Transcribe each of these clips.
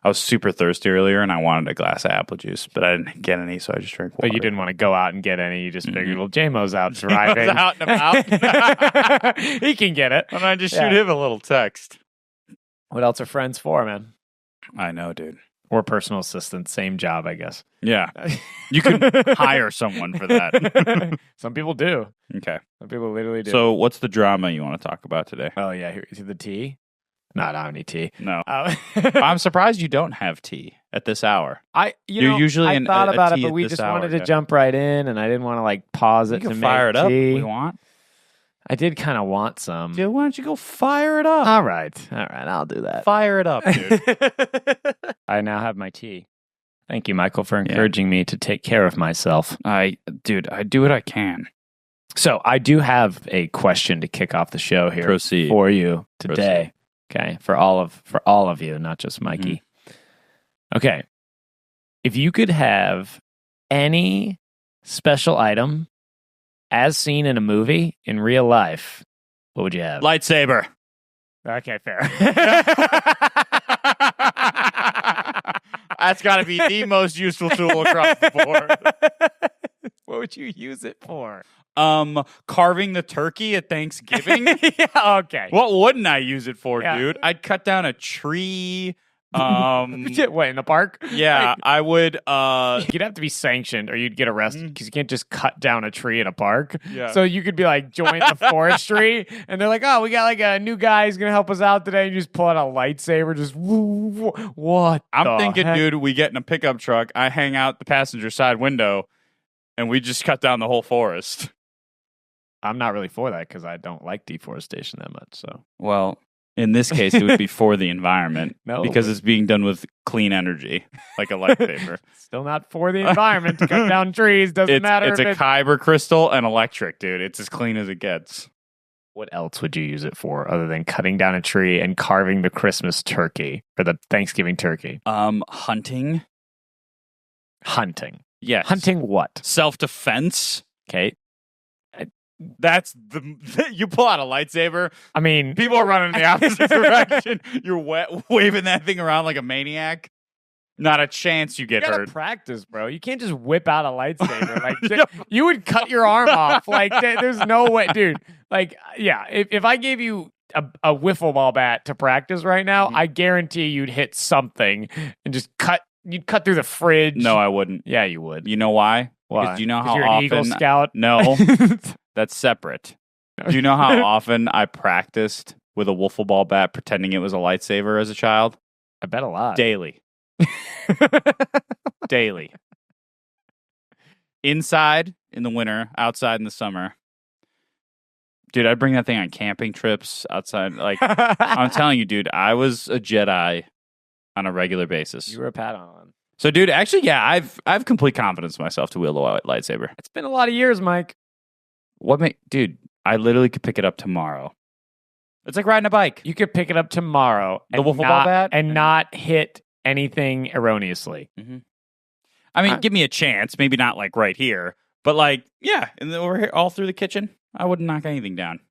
I was super thirsty earlier, and I wanted a glass of apple juice, but I didn't get any, so I just drank water. But you didn't want to go out and get any. You just figured, well, J-Mo's out driving. out and about. He can get it. And I just shoot him a little text. What else are friends for, man? I know, dude. Or personal assistants. Same job, I guess. Yeah. You could hire someone for that. Some people do. Okay. Some people literally do. So what's the drama you want to talk about today? Oh, yeah. Here's the tea. No, I don't have any tea. No. I'm surprised you don't have tea at this hour. You're usually I thought about it, but we this just hour, wanted to jump right in, and I didn't want to like pause it You to can make fire it up tea. if we want. I did kind of want some. Dude, why don't you go fire it up? All right, I'll do that. Fire it up, dude. I now have my tea. Thank you, Michael, for encouraging me to take care of myself. I do what I can. So I do have a question to kick off the show here Proceed. for you today. Proceed. Okay, for all of you, not just Mikey. Mm-hmm. Okay, if you could have any special item as seen in a movie in real life, what would you have? Lightsaber. Okay, fair. That's got to be the most useful tool across the board. What would you use it for? Carving the turkey at Thanksgiving. Yeah, okay. What wouldn't I use it for, Yeah. dude? I'd cut down a tree. What, in the park? Yeah, I would. You'd have to be sanctioned or you'd get arrested because you can't just cut down a tree in a park. Yeah. So you could be like, join the forestry, and they're like, oh, we got like a new guy who's going to help us out today. And you just pull out a lightsaber, just, what? I'm thinking, dude, we get in a pickup truck. I hang out the passenger side window, and we just cut down the whole forest. I'm not really for that because I don't like deforestation that much. So, well, in this case, it would be for the environment because it's being done with clean energy, like a lightsaber. Still not for the environment to cut down trees. Doesn't matter. It's a kyber crystal and electric, dude. It's as clean as it gets. What else would you use it for other than cutting down a tree and carving the Christmas turkey or the Thanksgiving turkey? Hunting. Hunting. Yes. Hunting what? Self-defense. Okay. That's you pull out a lightsaber. I mean, people are running in the opposite direction. You're waving that thing around like a maniac. Not a chance you get you gotta hurt. Practice, bro. You can't just whip out a lightsaber. Like you would cut your arm off. Like there's no way, dude. Like yeah, if I gave you a wiffle ball bat to practice right now, I guarantee you'd hit something and just cut. You'd cut through the fridge. No, I wouldn't. Yeah, you would. You know why? Why? Because you know how you're often an Eagle Scout. No. That's separate. Do you know how often I practiced with a wiffle ball bat pretending it was a lightsaber as a child? I bet a lot. Daily. Daily. Inside in the winter, outside in the summer. Dude, I'd bring that thing on camping trips outside. Like, I'm telling you, dude, I was a Jedi on a regular basis. You were a Padawan. So, dude, actually, yeah, I've complete confidence in myself to wield a lightsaber. It's been a lot of years, Mike. Dude, I literally could pick it up tomorrow. It's like riding a bike. You could pick it up tomorrow The wiffle ball bat? and not hit anything erroneously. Mm-hmm. I mean, give me a chance. Maybe not like right here, but like, yeah, and then over here, all through the kitchen, I wouldn't knock anything down.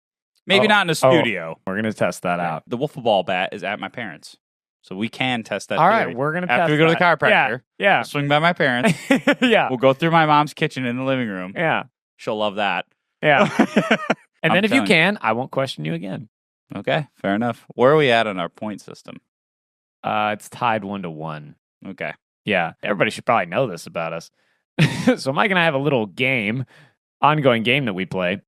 Maybe not in a studio. We're gonna test that out. The wiffle ball bat is at my parents, so we can test that. All theory. right, we're gonna after test we go to the that. chiropractor. Yeah. We'll swing by my parents. Yeah. We'll go through my mom's kitchen in the living room. Yeah. She'll love that. Yeah. And then if you telling can, I won't question you again. Okay, fair enough. Where are we at on our point system? It's tied 1-1. Okay. Yeah. Everybody should probably know this about us. So Mike and I have a little ongoing game that we play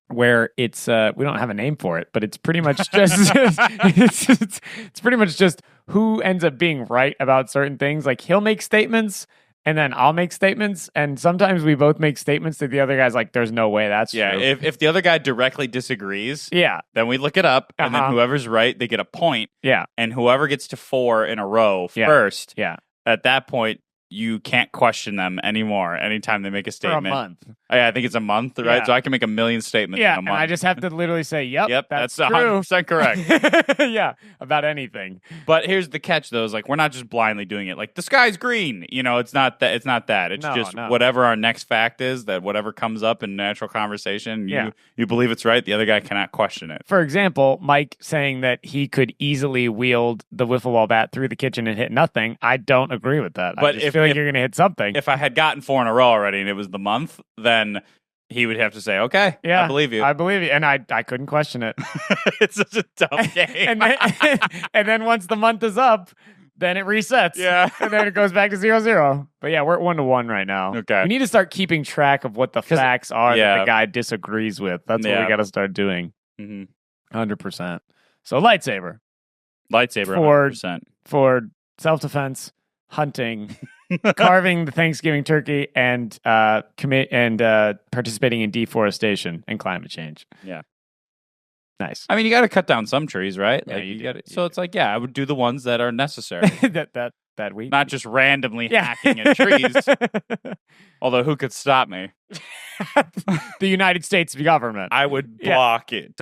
where it's we don't have a name for it, but it's pretty much just it's pretty much just who ends up being right about certain things. Like he'll make statements and then I'll make statements, and sometimes we both make statements that the other guy's like, there's no way that's true. If the other guy directly disagrees, yeah, then we look it up, and then whoever's right, they get a point. Yeah. And whoever gets to 4 in a row first, yeah. At that point, you can't question them anymore anytime they make a For a statement. month. Yeah, I think it's a month, right? Yeah. So I can make a million statements in Yeah, a and month. I just have to literally say, yep, that's true. 100% correct. Yeah, about anything. But here's the catch, though: is like we're not just blindly doing it. Like the sky's green, it's not that. It's not that. It's just whatever our next fact is. That whatever comes up in natural conversation, you believe it's right. The other guy cannot question it. For example, Mike saying that he could easily wield the wiffle ball bat through the kitchen and hit nothing. I don't agree with that. But I just feel like you're going to hit something. If I had gotten 4 in a row already and it was the month, then he would have to say, "Okay, yeah, I believe you." I believe you, and I couldn't question it. It's such a dumb game. and then once the month is up, then it resets. Yeah, and then it goes back to 0-0. But yeah, we're at 1-1 right now. Okay, we need to start keeping track of what the facts are that the guy disagrees with. That's what we got to start doing. 100%. So lightsaber, 100%. For self-defense, hunting, carving the Thanksgiving turkey, and participating in deforestation and climate change. Yeah, nice. I mean, you got to cut down some trees, right? Yeah, like, you got it. So it's like, I would do the ones that are necessary. that week, not just randomly hacking at trees. Although, who could stop me? The United States government. I would block it.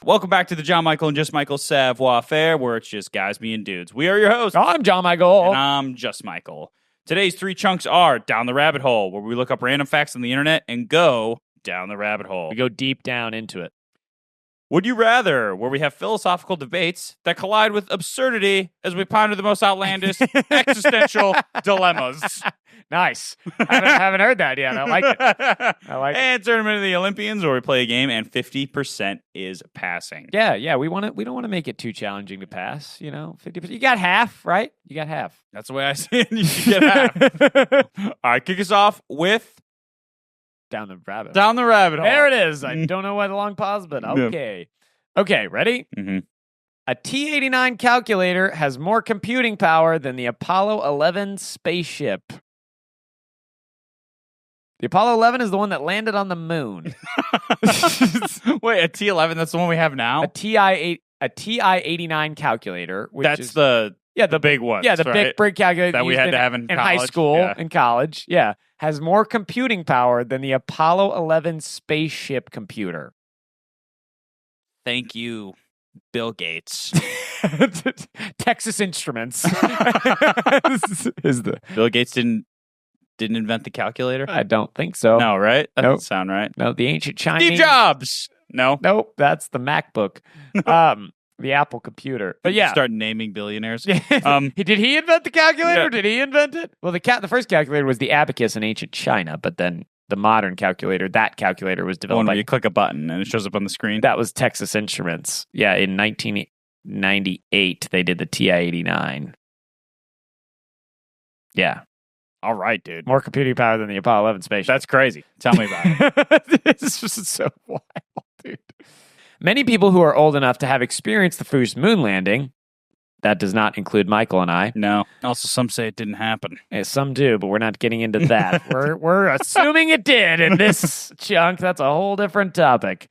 Welcome back to the John Michael and Just Michael Savoir Faire, where it's just guys being dudes. We are your hosts. I'm John Michael. And I'm Just Michael. Today's 3 chunks are Down the Rabbit Hole, where we look up random facts on the internet and go down the rabbit hole. We go deep down into it. Would You Rather, where we have philosophical debates that collide with absurdity as we ponder the most outlandish existential dilemmas. Nice. I haven't heard that yet. I like it. And Tournament of the Olympians, where we play a game and 50% is passing. Yeah. We don't want to make it too challenging to pass. 50%. You got half, right? You got half. That's the way I see it. You should get half. All right, kick us off with Down the rabbit hole. There it is. I don't know why the long pause, but okay. Okay, ready? Mm-hmm. A T-89 calculator has more computing power than the Apollo 11 spaceship. The Apollo 11 is the one that landed on the moon. Wait, a T-11? That's the one we have now? A TI-89 calculator. That's the big one. Yeah, the big calculator that we had to have in high school, in college. Yeah, has more computing power than the Apollo 11 spaceship computer. Thank you, Bill Gates. Texas Instruments. Bill Gates didn't invent the calculator? I don't think so. No, right? That doesn't sound right. No, the ancient Chinese. Steve Jobs. No. Nope, that's the MacBook. The Apple computer. But yeah. Start naming billionaires. Did he invent the calculator? Yeah. Did he invent it? Well, the first calculator was the abacus in ancient China, but then the modern calculator, that calculator was developed where you click a button and it shows up on the screen. That was Texas Instruments. Yeah, in 1998, they did the TI-89. Yeah. All right, dude. More computing power than the Apollo 11 spaceship. That's crazy. Tell me about it. This is so wild, dude. Many people who are old enough to have experienced the first moon landing, that does not include Michael and I. No. Also, some say it didn't happen. Yeah, some do, but we're not getting into that. we're assuming it did in this chunk. That's a whole different topic.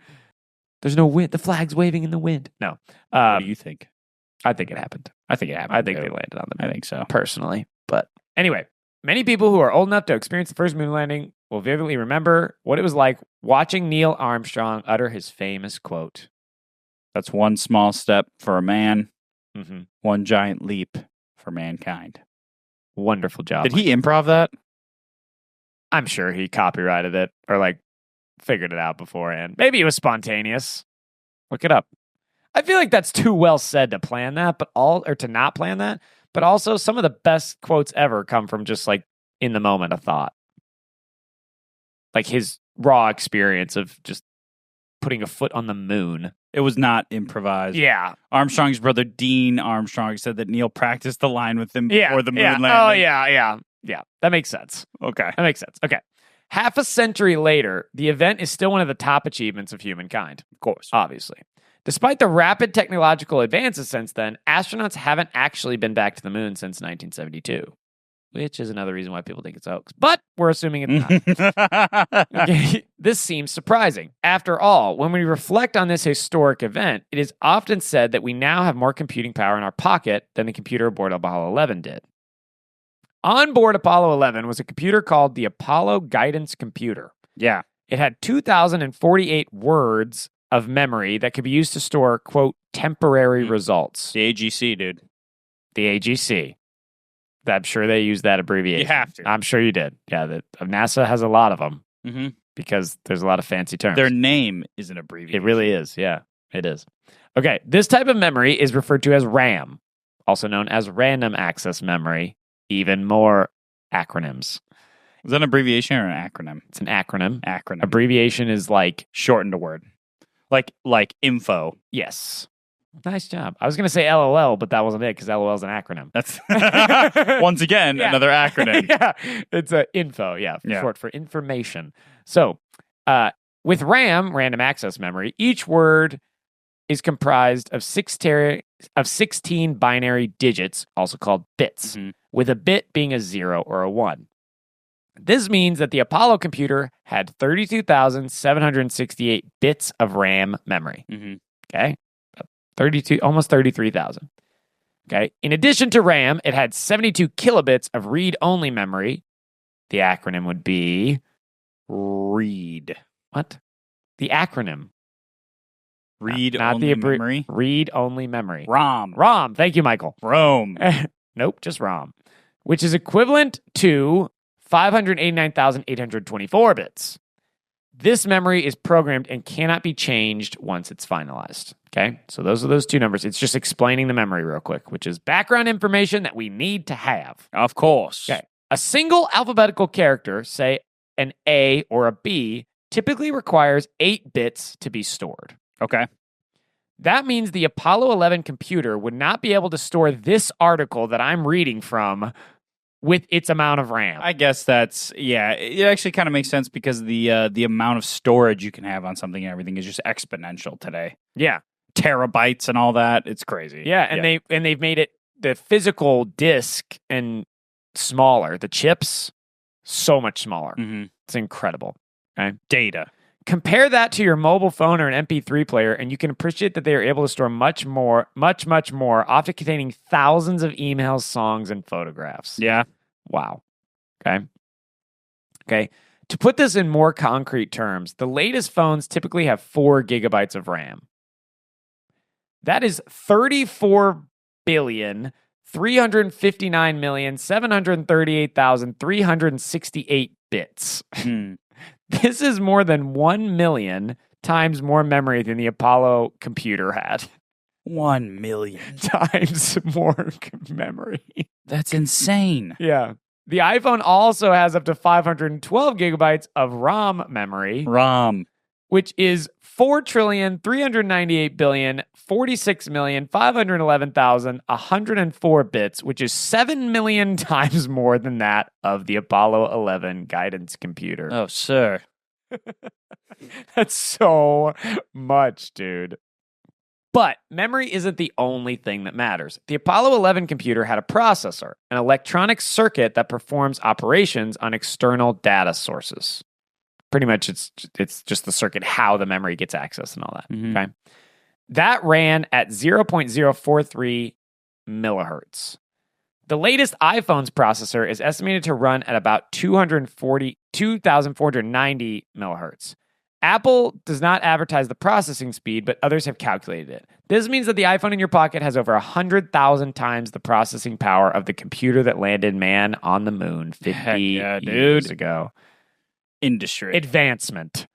There's no wind. The flag's waving in the wind. No. What do you think? I think it happened. I think it happened. I think they landed on the moon. I think so. Personally. But anyway, many people who are old enough to experience the first moon landing will vividly remember what it was like watching Neil Armstrong utter his famous quote. That's one small step for a man, mm-hmm. one giant leap for mankind. Wonderful job. Did he improv that? I'm sure he copyrighted it or figured it out beforehand. Maybe it was spontaneous. Look it up. I feel like that's too well said to plan that, or to not plan that. But also, some of the best quotes ever come from just in the moment of thought. Like his raw experience of just putting a foot on the moon. It was not improvised. Yeah. Armstrong's brother, Dean Armstrong, said that Neil practiced the line with him before the moon landing. Oh, yeah. That makes sense. Okay. That makes sense. Okay. Half a century later, the event is still one of the top achievements of humankind. Of course. Obviously. Despite the rapid technological advances since then, astronauts haven't actually been back to the moon since 1972. which is another reason why people think it's a hoax. But we're assuming it's not. Okay. This seems surprising. After all, when we reflect on this historic event, it is often said that we now have more computing power in our pocket than the computer aboard Apollo 11 did. On board Apollo 11 was a computer called the Apollo Guidance Computer. Yeah. It had 2,048 words of memory that could be used to store, quote, temporary results. The AGC, dude. The AGC. I'm sure they use that abbreviation. You have to. I'm sure you did. Yeah, NASA has a lot of them mm-hmm. because there's a lot of fancy terms. Their name is an abbreviation. It really is. Yeah, it is. Okay, this type of memory is referred to as RAM, also known as random access memory. Even more acronyms. Is that an abbreviation or an acronym? It's an acronym. Acronym. Abbreviation is like shortened a word. Like info. Yes. Nice job. I was going to say LOL, but that wasn't it because LOL is an acronym. That's once again another acronym. Yeah, it's info. Yeah, short for information. So, with RAM, random access memory, each word is comprised of 16 binary digits, also called bits, with a bit being a 0 or a 1. This means that the Apollo computer had 32,768 bits of RAM memory. Okay? 32, almost 33,000. Okay? In addition to RAM, it had 72 kilobits of read-only memory. The acronym would be READ. What? The acronym. Read-only memory? Read-only memory. ROM. ROM. Thank you, Michael. ROM. Nope, just ROM. Which is equivalent to 589,824 bits. This memory is programmed and cannot be changed once it's finalized. Okay, so those are those two numbers. It's just explaining the memory real quick, which is background information that we need to have. Of course. Okay, a single alphabetical character, say an A or a B, typically requires 8 bits to be stored. Okay. That means the Apollo 11 computer would not be able to store this article that I'm reading from with its amount of RAM. I guess that's, it actually kind of makes sense because the amount of storage you can have on something and everything is just exponential today. Yeah. Terabytes and all that. It's crazy. Yeah, and they've made it the physical disk and smaller. The chips, so much smaller. It's incredible. Okay. Data. Compare that to your mobile phone or an MP3 player, and you can appreciate that they are able to store much more, often containing thousands of emails, songs, and photographs. Yeah. Wow. Okay. To put this in more concrete terms, the latest phones typically have 4 gigabytes of RAM. That is 34,359,738,368 bits. This is more than 1 million times more memory than the Apollo computer had. 1 million times more memory. That's insane. Yeah. The iPhone also has up to 512 gigabytes of ROM memory. ROM. Which is 4,398,046,511,104 bits, which is 7 million times more than that of the Apollo 11 guidance computer. Oh, sir. That's so much, dude. But memory isn't the only thing that matters. The Apollo 11 computer had a processor, an electronic circuit that performs operations on external data sources. Pretty much it's just the circuit, how the memory gets access and all that. Okay. That ran at 0.043 millihertz. The latest iPhone's processor is estimated to run at about 2,490 millihertz. Apple does not advertise the processing speed, but others have calculated it. This means that the iPhone in your pocket has over 100,000 times the processing power of the computer that landed man on the moon 50 years ago. Industry. Advancement.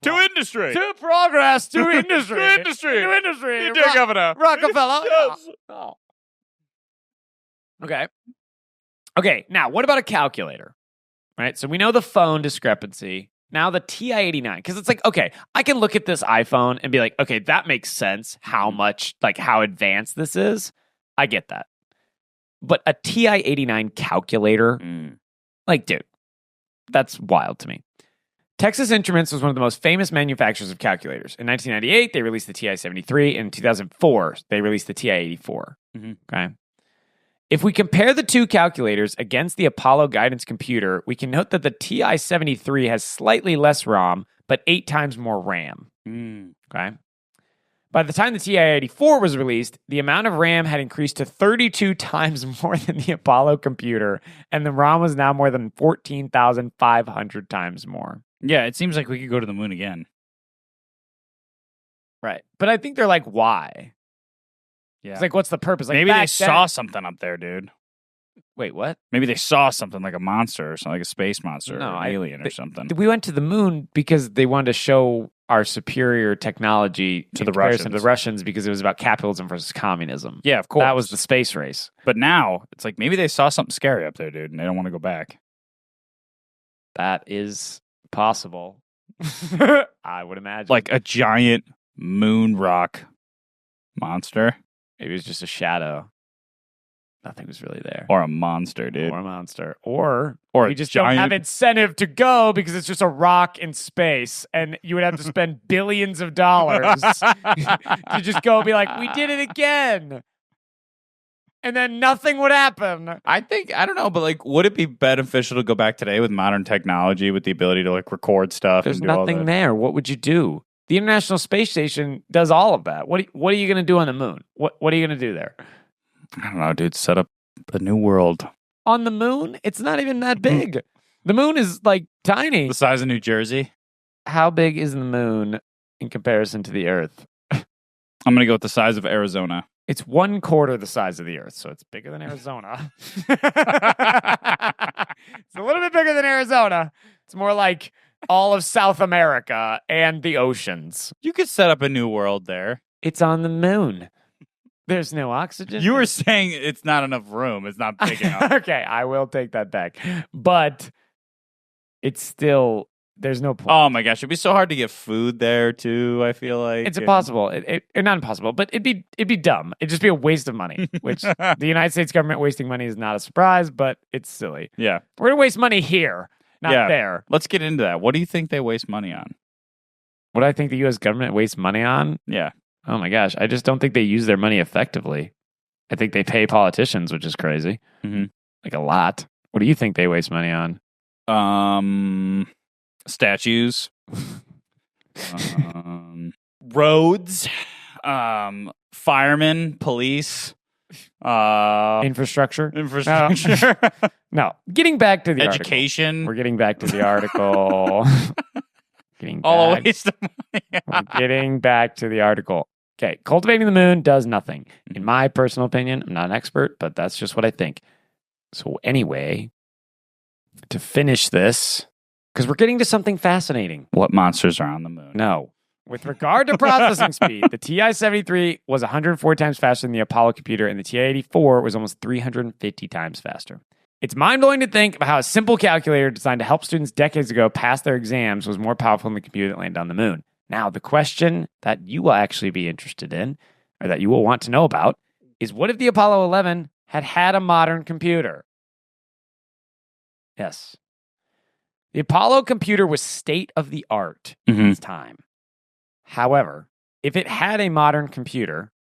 To industry. To progress. To industry. To industry. To industry. You dear Governor. Rockefeller. Yes. Oh. Okay, now what about a calculator? Right, so we know the phone discrepancy. Now the TI-89, because it's like, okay, I can look at this iPhone and be like, okay, that makes sense how much, like how advanced this is. I get that. But a TI-89 calculator, like, dude, that's wild to me. Texas Instruments was one of the most famous manufacturers of calculators. In 1998, they released the TI-73. In 2004, they released the TI-84. Okay. If we compare the two calculators against the Apollo guidance computer, we can note that the TI-73 has slightly less ROM, but 8 times more RAM. Okay. By the time the TI-84 was released, the amount of RAM had increased to 32 times more than the Apollo computer, and the ROM was now more than 14,500 times more. Yeah, it seems like we could go to the moon again. Right. But I think they're like, why? Yeah. It's like, what's the purpose? Like, maybe they saw something up there, dude. Wait, what? Maybe they saw something like a monster or something, like a space monster or an alien or something. We went to the moon because they wanted to show our superior technology to the Russians because it was about capitalism versus communism. Yeah, of course. That was the space race. But now, it's like maybe they saw something scary up there, dude, and they don't want to go back. That is possible. I would imagine. Like a giant moon rock monster. Maybe it was just a shadow. Nothing was really there. Or a monster, dude. Or a monster. Or we just don't have incentive to go because it's just a rock in space and you would have to spend billions of dollars to just go and be like, we did it again. And then nothing would happen. I don't know, but like, would it be beneficial to go back today with modern technology, with the ability to like record stuff? There's nothing there. What would you do? The International Space Station does all of that. What are you going to do on the moon? What are you going to do there? I don't know, dude. Set up a new world. On the moon? It's not even that big. The moon is like tiny. The size of New Jersey? How big is the moon in comparison to the Earth? I'm going to go with the size of Arizona. It's 1/4 the size of the Earth, so it's bigger than Arizona. It's a little bit bigger than Arizona. It's more like all of South America and the oceans. You could set up a new world there. It's on the moon. There's no oxygen. You were saying it's not enough room. It's not big enough. Okay, I will take that back. But it's still, there's no point. Oh my gosh, it'd be so hard to get food there too, I feel like. It's impossible. Not impossible, but it'd be dumb. It'd just be a waste of money, which the United States government wasting money is not a surprise, but it's silly. Yeah. We're going to waste money here, not there. Let's get into that. What do you think they waste money on? What do I think the U.S. government wastes money on? Yeah. Oh my gosh, I just don't think they use their money effectively. I think they pay politicians, which is crazy. Mm-hmm. Like a lot. What do you think they waste money on? Statues. Roads. Firemen. Police. Infrastructure. No. Getting back to the education. Article. We're getting back to the article. All a waste of money. We're getting back to the article. Okay, cultivating the moon does nothing. In my personal opinion, I'm not an expert, but that's just what I think. So anyway, to finish this, because we're getting to something fascinating. What monsters are on the moon? No. With regard to processing speed, the TI-73 was 104 times faster than the Apollo computer, and the TI-84 was almost 350 times faster. It's mind-blowing to think about how a simple calculator designed to help students decades ago pass their exams was more powerful than the computer that landed on the moon. Now, the question that you will actually be interested in, or that you will want to know about, is what if the Apollo 11 had a modern computer? Yes. The Apollo computer was state-of-the-art at its time. However, if it had a modern computer,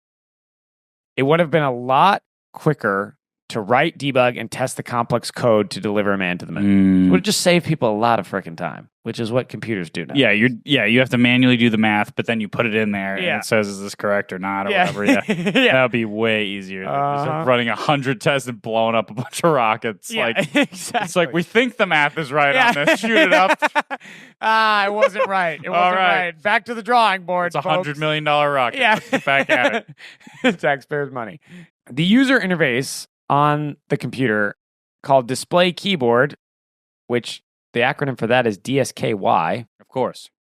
it would have been a lot quicker to write, debug, and test the complex code to deliver a man to the moon. It would just save people a lot of freaking time, which is what computers do now. Yeah, you have to manually do the math, but then you put it in there and it says, is this correct or not, or whatever. Yeah. That would be way easier than just like running 100 tests and blowing up a bunch of rockets. Exactly. It's like, we think the math is right on this. Shoot it up. It wasn't right. It wasn't right. Back to the drawing board, It's a $100 million rocket. Yeah. Let's get back at it. Taxpayers' money. The user interface on the computer called Display Keyboard, which the acronym for that is DSKY. Of course.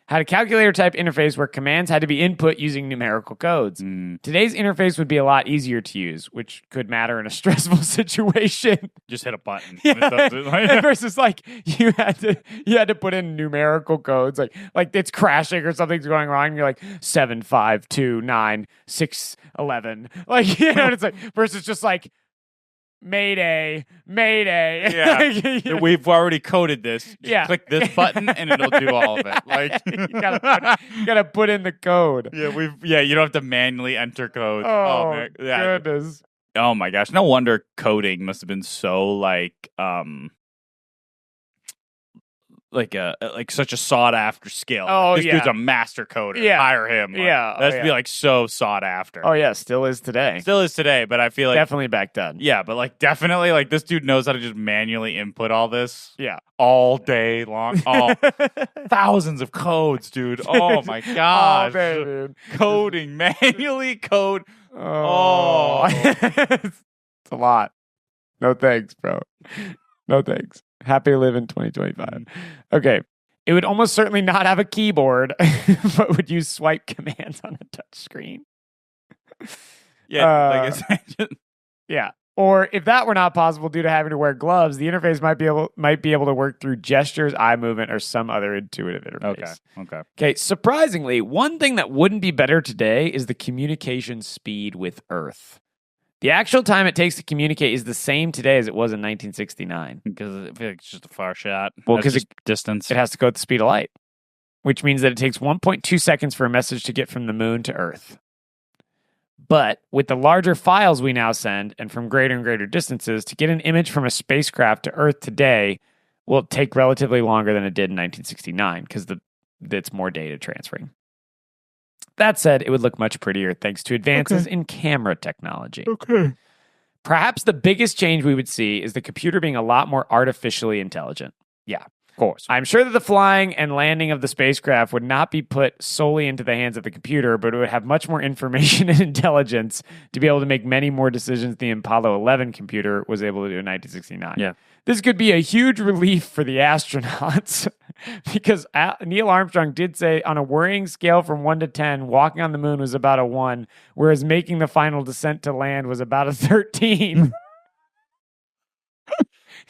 Had a calculator type interface where commands had to be input using numerical codes. Today's interface would be a lot easier to use, which could matter in a stressful situation. Just hit a button. Yeah. Versus like you had to put in numerical codes, like it's crashing or something's going wrong. And you're like 7 5 2 9 6 11. Like it's like versus just like Mayday. Yeah. We've already coded this. Just click this button and it'll do all of it. Like you gotta put in the code. Yeah, you don't have to manually enter codes. Oh man. Goodness. oh my gosh, no wonder coding must have been so like such a sought after skill. Oh, this dude's a master coder. Yeah. Hire him. That'd be like so sought after. Oh yeah, still is today. But I feel like definitely back then. Yeah, but like definitely like this dude knows how to just manually input all this. Yeah. All day long. Thousands of codes, dude. Oh my gosh. All day, dude. Coding, manually code. It's a lot. No thanks, bro. No thanks. Happy to live in 2025. Okay. It would almost certainly not have a keyboard, but would use swipe commands on a touch screen. Yeah. Yeah. Or if that were not possible due to having to wear gloves, the interface might be able to work through gestures, eye movement, or some other intuitive interface. Okay. Surprisingly, one thing that wouldn't be better today is the communication speed with Earth. The actual time it takes to communicate is the same today as it was in 1969. Because I feel like it's just a far shot. Well, because distance. It has to go at the speed of light, which means that it takes 1.2 seconds for a message to get from the moon to Earth. But with the larger files we now send, and from greater and greater distances, to get an image from a spacecraft to Earth today will take relatively longer than it did in 1969 because it's more data transferring. That said, it would look much prettier thanks to advances in camera technology. Okay. Perhaps the biggest change we would see is the computer being a lot more artificially intelligent. Yeah, of course. I'm sure that the flying and landing of the spacecraft would not be put solely into the hands of the computer, but it would have much more information and intelligence to be able to make many more decisions the Apollo 11 computer was able to do in 1969. Yeah. This could be a huge relief for the astronauts because Neil Armstrong did say on a worrying scale from 1 to 10, walking on the moon was about a 1, whereas making the final descent to land was about a 13.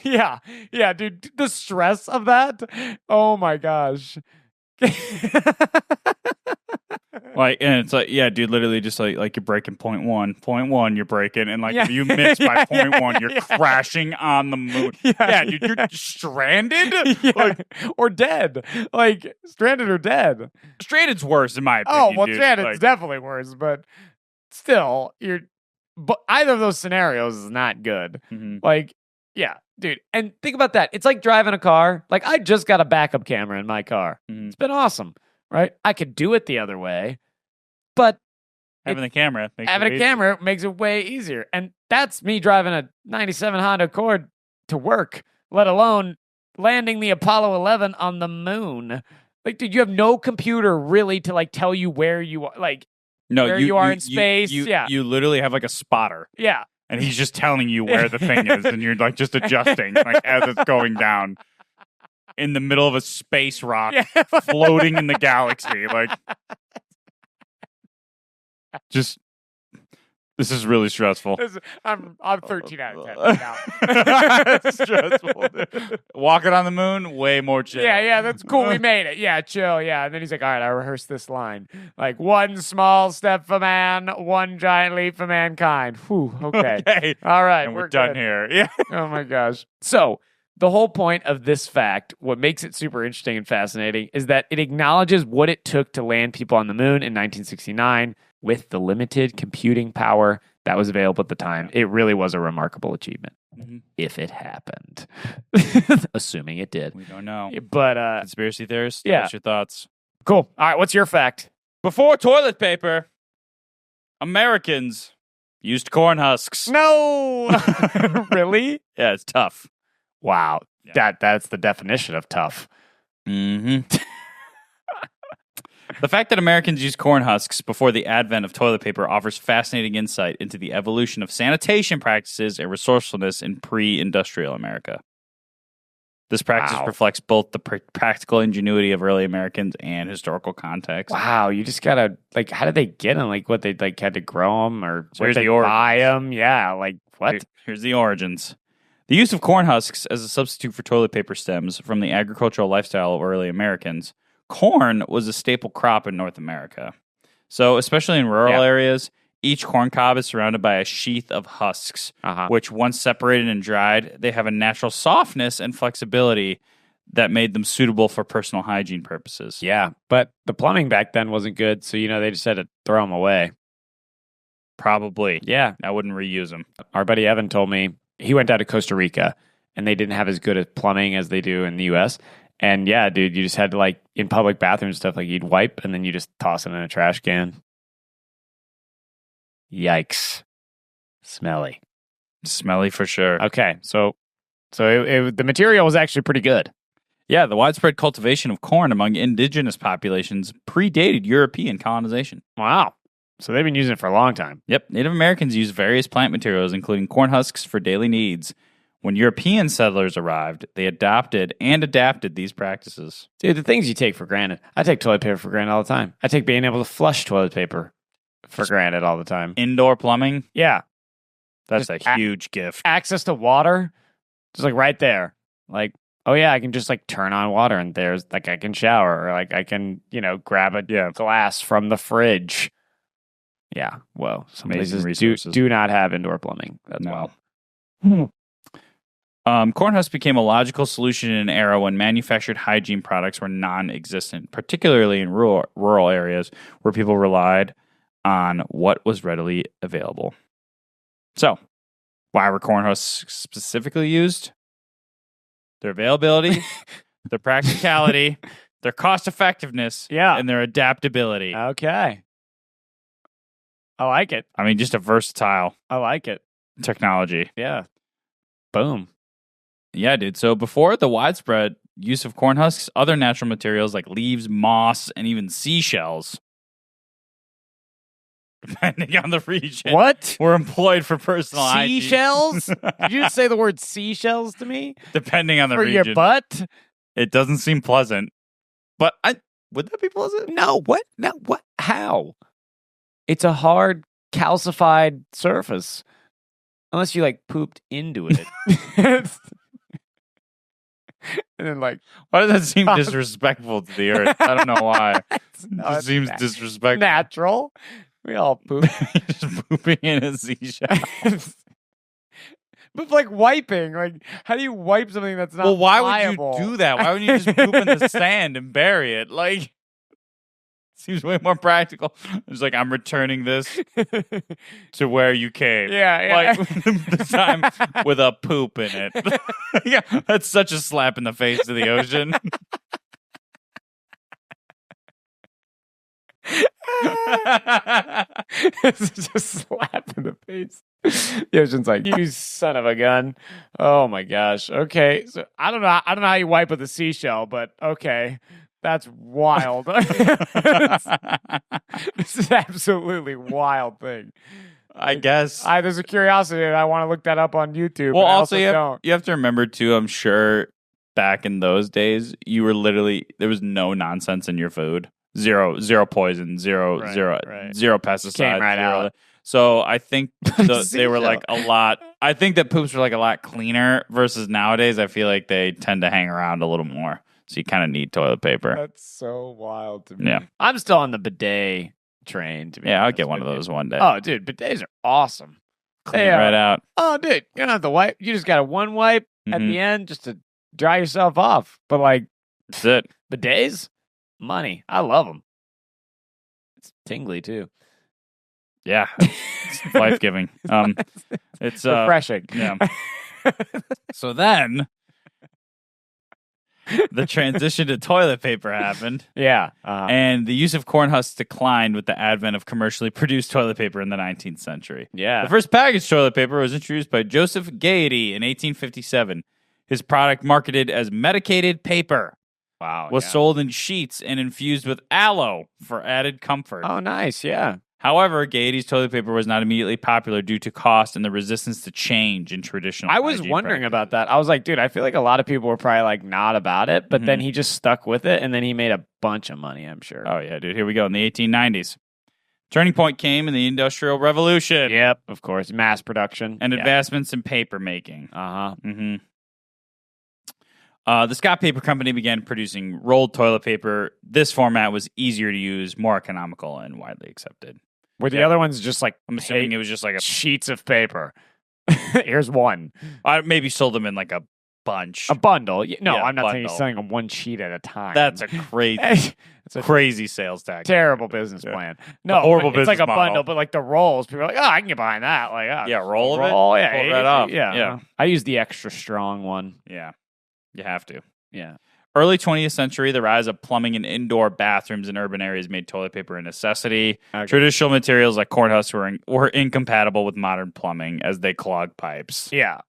Yeah, dude, the stress of that. Oh my gosh. Like, and it's like, yeah, dude, literally just like you're breaking point one, you're breaking, and like if you miss by point one, you're crashing on the moon. Yeah, dude, you're stranded, or dead. Like stranded or dead. Stranded's worse in my opinion. Oh well, dude. stranded's definitely worse, but still, but either of those scenarios is not good. Mm-hmm. Like, yeah, dude, and think about that. It's like driving a car. Like I just got a backup camera in my car. Mm-hmm. It's been awesome. Right? I could do it the other way, but having a camera makes it way easier. And that's me driving a 97 Honda Accord to work, let alone landing the Apollo 11 on the moon. Like, dude, you have no computer really to like tell you where you are, like where you are in space. You literally have like a spotter. Yeah. And he's just telling you where the thing is, and you're like just adjusting like as it's going down. In the middle of a space rock floating in the galaxy. Like, just, this is really stressful. I'm 13 out of 10 right now. It's stressful. Dude. Walking on the moon, way more chill. Yeah, that's cool. We made it. Yeah, chill. Yeah. And then he's like, all right, I rehearsed this line. Like, one small step for man, one giant leap for mankind. Whew, okay. All right. And we're done here. Yeah. Oh my gosh. So, the whole point of this fact, what makes it super interesting and fascinating, is that it acknowledges what it took to land people on the moon in 1969 with the limited computing power that was available at the time. It really was a remarkable achievement. Mm-hmm. If it happened. Assuming it did. We don't know. But conspiracy theorists, what's your thoughts? Cool. All right, what's your fact? Before toilet paper, Americans used corn husks. No! Really? Yeah, it's tough. Wow. Yeah. That's the definition of tough. Mm-hmm. The fact that Americans used corn husks before the advent of toilet paper offers fascinating insight into the evolution of sanitation practices and resourcefulness in pre-industrial America. This practice reflects both the practical ingenuity of early Americans and historical context. Wow, you just gotta, like, how did they get them? Like, what, they like had to grow them, or so here's they buy them? Yeah, like, what? Here's the origins. The use of corn husks as a substitute for toilet paper stems from the agricultural lifestyle of early Americans. Corn was a staple crop in North America. So, especially in rural areas, each corn cob is surrounded by a sheath of husks, which once separated and dried, they have a natural softness and flexibility that made them suitable for personal hygiene purposes. Yeah, but the plumbing back then wasn't good, so, they just had to throw them away. Probably. Yeah. I wouldn't reuse them. Our buddy Evan told me he went down to Costa Rica and they didn't have as good as plumbing as they do in the US. And yeah, dude, you just had to like in public bathrooms stuff, like you'd wipe and then you just toss it in a trash can. Yikes. Smelly. Smelly for sure. Okay, so the material was actually pretty good. Yeah, the widespread cultivation of corn among indigenous populations predated European colonization. Wow. So they've been using it for a long time. Yep. Native Americans used various plant materials, including corn husks, for daily needs. When European settlers arrived, they adopted and adapted these practices. Dude, the things you take for granted. I take toilet paper for granted all the time. I take being able to flush toilet paper for granted all the time. Indoor plumbing? Yeah. That's a huge gift. Access to water, just like right there. Like, oh yeah, I can just like turn on water and there's like I can shower or like I can, grab a glass from the fridge. Yeah. Well, some places do not have indoor plumbing. That's wild. Corn husks became a logical solution in an era when manufactured hygiene products were non-existent, particularly in rural areas where people relied on what was readily available. So, why were corn husks specifically used? Their availability, their practicality, their cost effectiveness, and their adaptability. Okay. I like it. I mean, just a versatile technology. Yeah. Boom. Yeah, dude. So before the widespread use of corn husks, other natural materials like leaves, moss, and even seashells, depending on the region, were employed for personal hygiene. Seashells? Did you just say the word seashells to me? Depending on the region. For your butt? It doesn't seem pleasant. But would that be pleasant? No. What? No. What? How? It's a hard, calcified surface. Unless you, like, pooped into it. And then, like... Why does that seem disrespectful to the earth? I don't know why. It seems disrespectful. Natural. We all poop. Just pooping in a seashell. But, like, wiping. Like, how do you wipe something that's not why pliable? would you do that? Why wouldn't you just poop in the sand and bury it? Like... Seems way more practical. It's like, I'm returning this to where you came. Yeah. Like, this time with a poop in it. Yeah, that's such a slap in the face to the ocean. It's just a slap in the face. The ocean's like, you son of a gun. Oh my gosh. Okay. So I don't know how you wipe with a seashell, but okay. That's wild. This is absolutely wild thing. I guess. There's a curiosity and I want to look that up on YouTube. Well, also you have to remember too, I'm sure back in those days, you were literally, there was no nonsense in your food. Zero poison, zero pesticides. Came right out. So I think they were like a lot. I think that poops were like a lot cleaner versus nowadays. I feel like they tend to hang around a little more. So you kind of need toilet paper. That's so wild to me. Yeah. I'm still on the bidet train. To be I'll get one of those one day. Oh, dude, bidets are awesome. Clean it right out. Oh, dude, you don't have to wipe. You just got a one wipe at the end just to dry yourself off. But like, that's it. Bidets, money. I love them. It's tingly too. Yeah, it's life-giving. It's refreshing. Yeah. So then, the transition to toilet paper happened. Yeah. And the use of corn husks declined with the advent of commercially produced toilet paper in the 19th century. Yeah. The first packaged toilet paper was introduced by Joseph Gaiety in 1857. His product, marketed as medicated paper, was sold in sheets and infused with aloe for added comfort. Oh, nice. Yeah. However, Gaiety's toilet paper was not immediately popular due to cost and the resistance to change in traditional I was wondering about that. I was like, dude, I feel like a lot of people were probably like not about it, but then he just stuck with it and then he made a bunch of money, I'm sure. Oh, yeah, dude. Here we go. In the 1890s. Turning point came in the Industrial Revolution. Yep, of course. Mass production. And advancements in paper making. Uh-huh. Mm-hmm. The Scott Paper Company began producing rolled toilet paper. This format was easier to use, more economical, and widely accepted. Were the other ones just like... I'm assuming it was just like sheets of paper. Here's one. I maybe sold them in like a bunch. A bundle. No, Yeah, I'm not saying bundle. he's selling them one sheet at a time. That's a crazy sales tactic. Terrible business plan. No, horrible it's like business a bundle, model. but like the rolls, people are like, oh, I can get behind that. Like, oh, yeah, roll of roll, it. yeah, Pull it right off. yeah. I use the extra strong one. Yeah, you have to. Yeah. Early 20th century, the rise of plumbing and indoor bathrooms in urban areas made toilet paper a necessity. Okay. Traditional materials like corn husks were incompatible with modern plumbing as they clogged pipes. Yeah.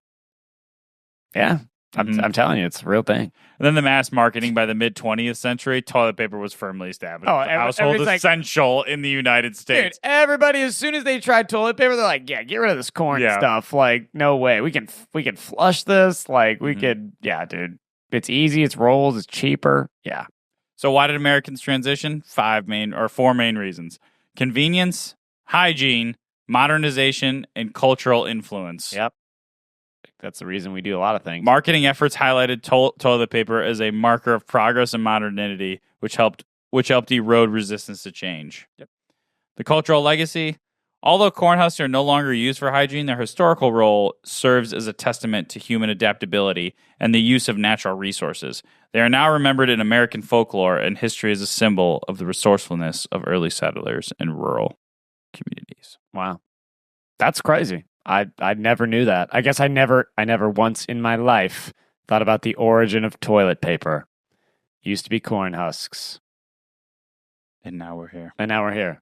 Yeah. I'm telling you, it's a real thing. And then the mass marketing by the mid 20th century, toilet paper was firmly established as a household essential in the United States. Dude, everybody, as soon as they tried toilet paper, they're like, yeah, get rid of this corn stuff. Like, no way. We can flush this. Like, we could, dude. It's easy, it's rolls, it's cheaper. Yeah. So why did Americans transition? 4 main reasons. Convenience, hygiene, modernization, and cultural influence. Yep. That's the reason we do a lot of things. Marketing efforts highlighted toilet paper as a marker of progress and modernity, which helped erode resistance to change. Yep. The cultural legacy. Although corn husks are no longer used for hygiene, their historical role serves as a testament to human adaptability and the use of natural resources. They are now remembered in American folklore and history as a symbol of the resourcefulness of early settlers in rural communities. Wow. That's crazy. I never knew that. I guess I never once in my life thought about the origin of toilet paper. Used to be corn husks. And now we're here.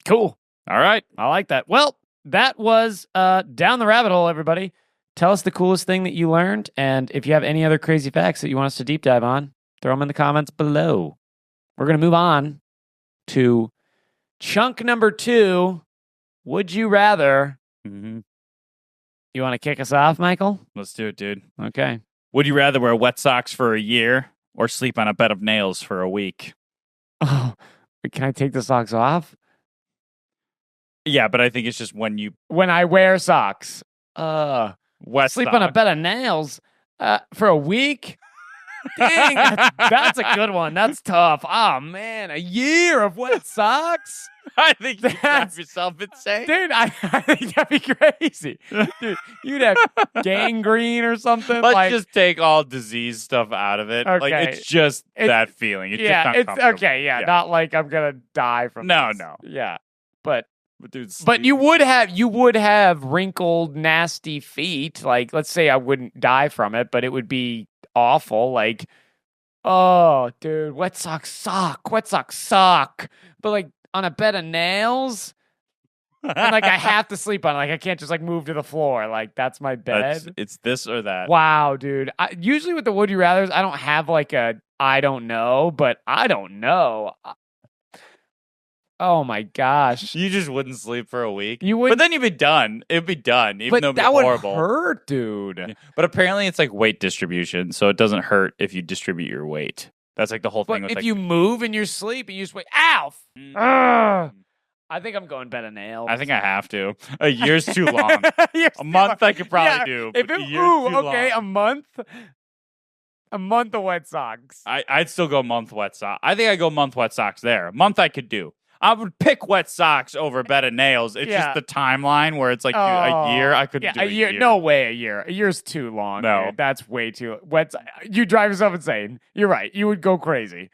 Cool. All right. I like that. Well, that was Down the Rabbit Hole, everybody. Tell us the coolest thing that you learned. And if you have any other crazy facts that you want us to deep dive on, throw them in the comments below. We're going to move on to chunk number 2. Would you rather? Mm-hmm. You want to kick us off, Michael? Let's do it, dude. Okay. Would you rather wear wet socks for a year or sleep on a bed of nails for a week? Oh, can I take the socks off? Yeah, but I think it's just when I wear socks. Wet sleep on a bed of nails for a week? Dang, that's a good one. That's tough. Oh, man, a year of wet socks? I think you'd drive yourself insane. Dude, I think that'd be crazy. Dude, you'd have gangrene or something. Let's just take all disease stuff out of it. Okay. Like, it's just that feeling. It's just uncomfortable. It's okay, yeah. Not like I'm going to die from this. No. Yeah, but dude, you would have wrinkled, nasty feet. Like, let's say I wouldn't die from it, but it would be awful. Like, oh, dude, wet socks suck. But like on a bed of nails, and like I have to sleep on it. Like I can't just like move to the floor. Like that's my bed. It's this or that. Wow, dude. Usually with the would you rathers, I don't have like a I don't know, but I don't know. Oh my gosh! You just wouldn't sleep for a week. You would, but then you'd be done. It'd be done, even though it'd be horrible. Would hurt, dude. Yeah. But apparently, it's like weight distribution, so it doesn't hurt if you distribute your weight. That's like the whole thing. But with if you move in your sleep and you just wait, ow! I think I'm going bed of nails. I think I have to. A year's too long. A month I could probably do. If it, okay, a month. A month of wet socks. I'd still go month wet socks. I think I go month wet socks there. A month I could do. I would pick wet socks over a bed of nails. It's just the timeline where it's like a year. I couldn't do a year. No way, a year. A year's too long. No, dude. That's way too wet. You drive yourself insane. You're right. You would go crazy.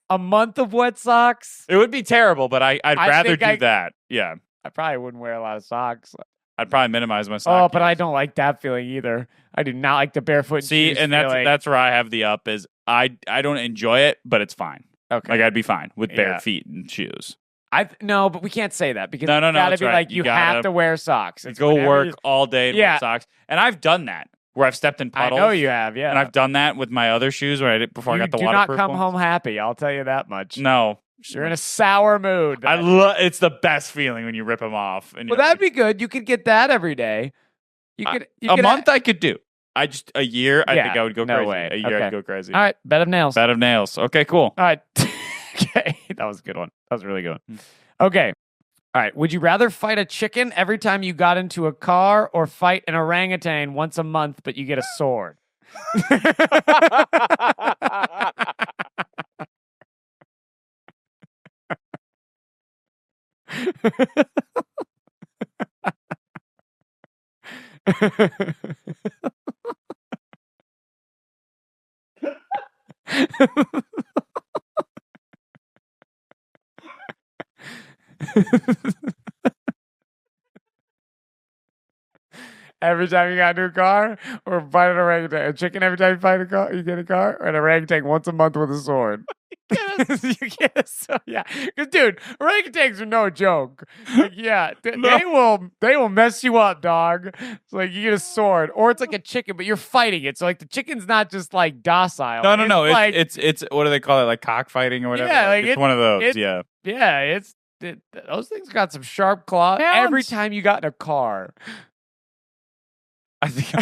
A month of wet socks. It would be terrible, but I'd rather do that. Yeah, I probably wouldn't wear a lot of socks. I'd probably minimize my sock. Oh, but I don't like that feeling either. I do not like the barefoot. See, and that's where I have the up is I don't enjoy it, but it's fine. Okay, like I'd be fine with bare feet and shoes. No, but we can't say that because no, gotta be right. like you have to wear socks. It's go work all day in wet socks, and I've done that where I've stepped in puddles. I know you have, yeah. And I've done that with my other shoes where I got the waterproof. You do not come home happy. I'll tell you that much. No, you're in a sour mood. It's the best feeling when you rip them off. And that'd be good. You could get that every day. A month I could do. A year. I think I would go crazy. No way. A year I'd go crazy. All right, bed of nails. Bed of nails. Okay, cool. All right. Okay, that was a good one. That was a really good one. Okay. All right. Would you rather fight a chicken every time you got into a car or fight an orangutan once a month, but you get a sword? Every time you got a new car, or fight an orangutan. A chicken every time you fight a car, you get a car, or an orangutan once a month with a sword. You get a sword, yeah. Because, dude, orangutans are no joke. Like, yeah, they will mess you up, dog. It's like you get a sword, or it's like a chicken, but you're fighting it. So like the chicken's not just like docile. No. It's what do they call it? Like cockfighting or whatever. Yeah, it's one of those. Yeah. Those things got some sharp claws. Every time you got in a car. I think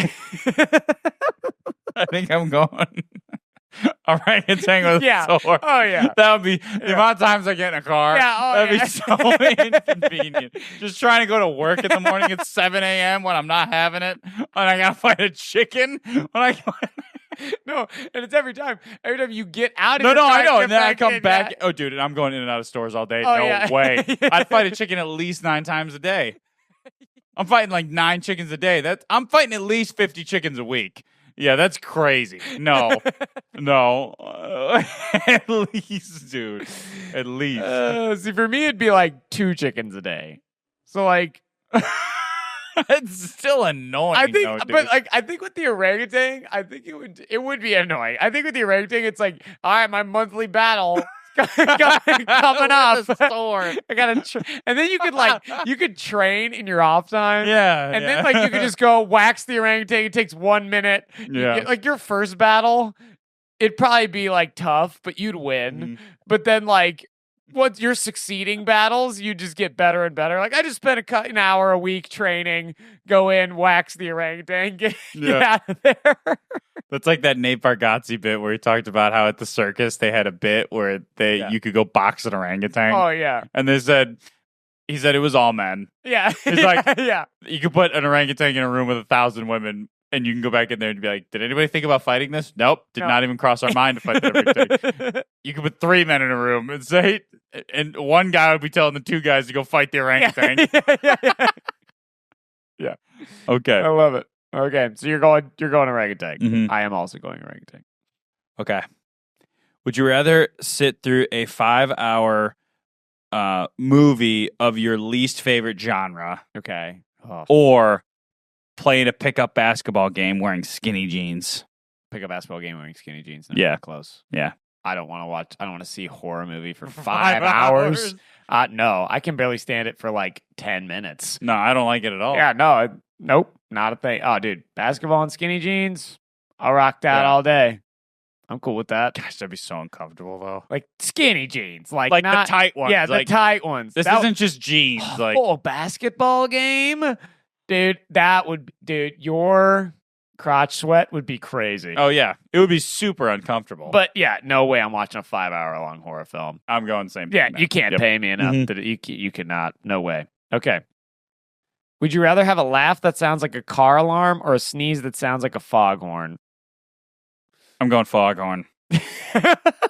I'm going orangutan with a sword. Oh yeah. That would be the amount of times I get in a car. Yeah. That'd be so inconvenient. Just trying to go to work in the morning at 7 a.m. when I'm not having it, and I gotta fight a chicken when I go. No, and it's every time. Every time you get out of No, I know. and And then I come back. Oh, dude, and I'm going in and out of stores all day. No way. I'd fight a chicken at least 9 times a day. I'm fighting like 9 chickens a day. I'm fighting at least 50 chickens a week. Yeah, that's crazy. No. At least, dude. At least. See, for me, it'd be like 2 chickens a day. So like, it's still annoying. I think with the orangutan, I think it would be annoying. I think with the orangutan, it's like, all right, my monthly battle. Coming up, sword. I gotta, and then you could train in your off time, and then like you could just go wax the orangutan. It takes 1 minute. Like your first battle, it'd probably be like tough, but you'd win. But then like once your succeeding battles, you just get better and better. Like I just spent an hour a week training, go in, wax the orangutan, get out of there. That's like that Nate Bargatze bit where he talked about how at the circus they had a bit where you could go box an orangutan. Oh yeah. And he said it was all men. Yeah. He's like, you could put an orangutan in a room with 1,000 women and you can go back in there and be like, did anybody think about fighting this? Nope. Did not even cross our mind to fight the orangutan. You could put 3 men in a room and say, and one guy would be telling the 2 guys to go fight the orangutan. Yeah. Okay. I love it. Okay, so you're going orangutan. Mm-hmm. I am also going orangutan. Okay. Would you rather sit through a 5-hour movie of your least favorite genre? Okay. Or play in a pickup basketball game wearing skinny jeans? Pickup basketball game wearing skinny jeans. Yeah. Close. Yeah. I don't want to see a horror movie for 5 hours. No, I can barely stand it for like 10 minutes. No, I don't like it at all. Yeah, no. Nope, not a thing. Oh, dude, basketball and skinny jeans, I'll rock that all day. I'm cool with that. Gosh, that'd be so uncomfortable, though. Like skinny jeans. Like not, the tight ones. Yeah, the tight ones. This isn't just jeans. Basketball game? Dude, your crotch sweat would be crazy. Oh, yeah. It would be super uncomfortable. But, yeah, no way I'm watching a 5-hour-long horror film. I'm going same thing. Yeah, you can't pay me enough. You cannot. No way. Okay. Would you rather have a laugh that sounds like a car alarm or a sneeze that sounds like a foghorn? I'm going foghorn.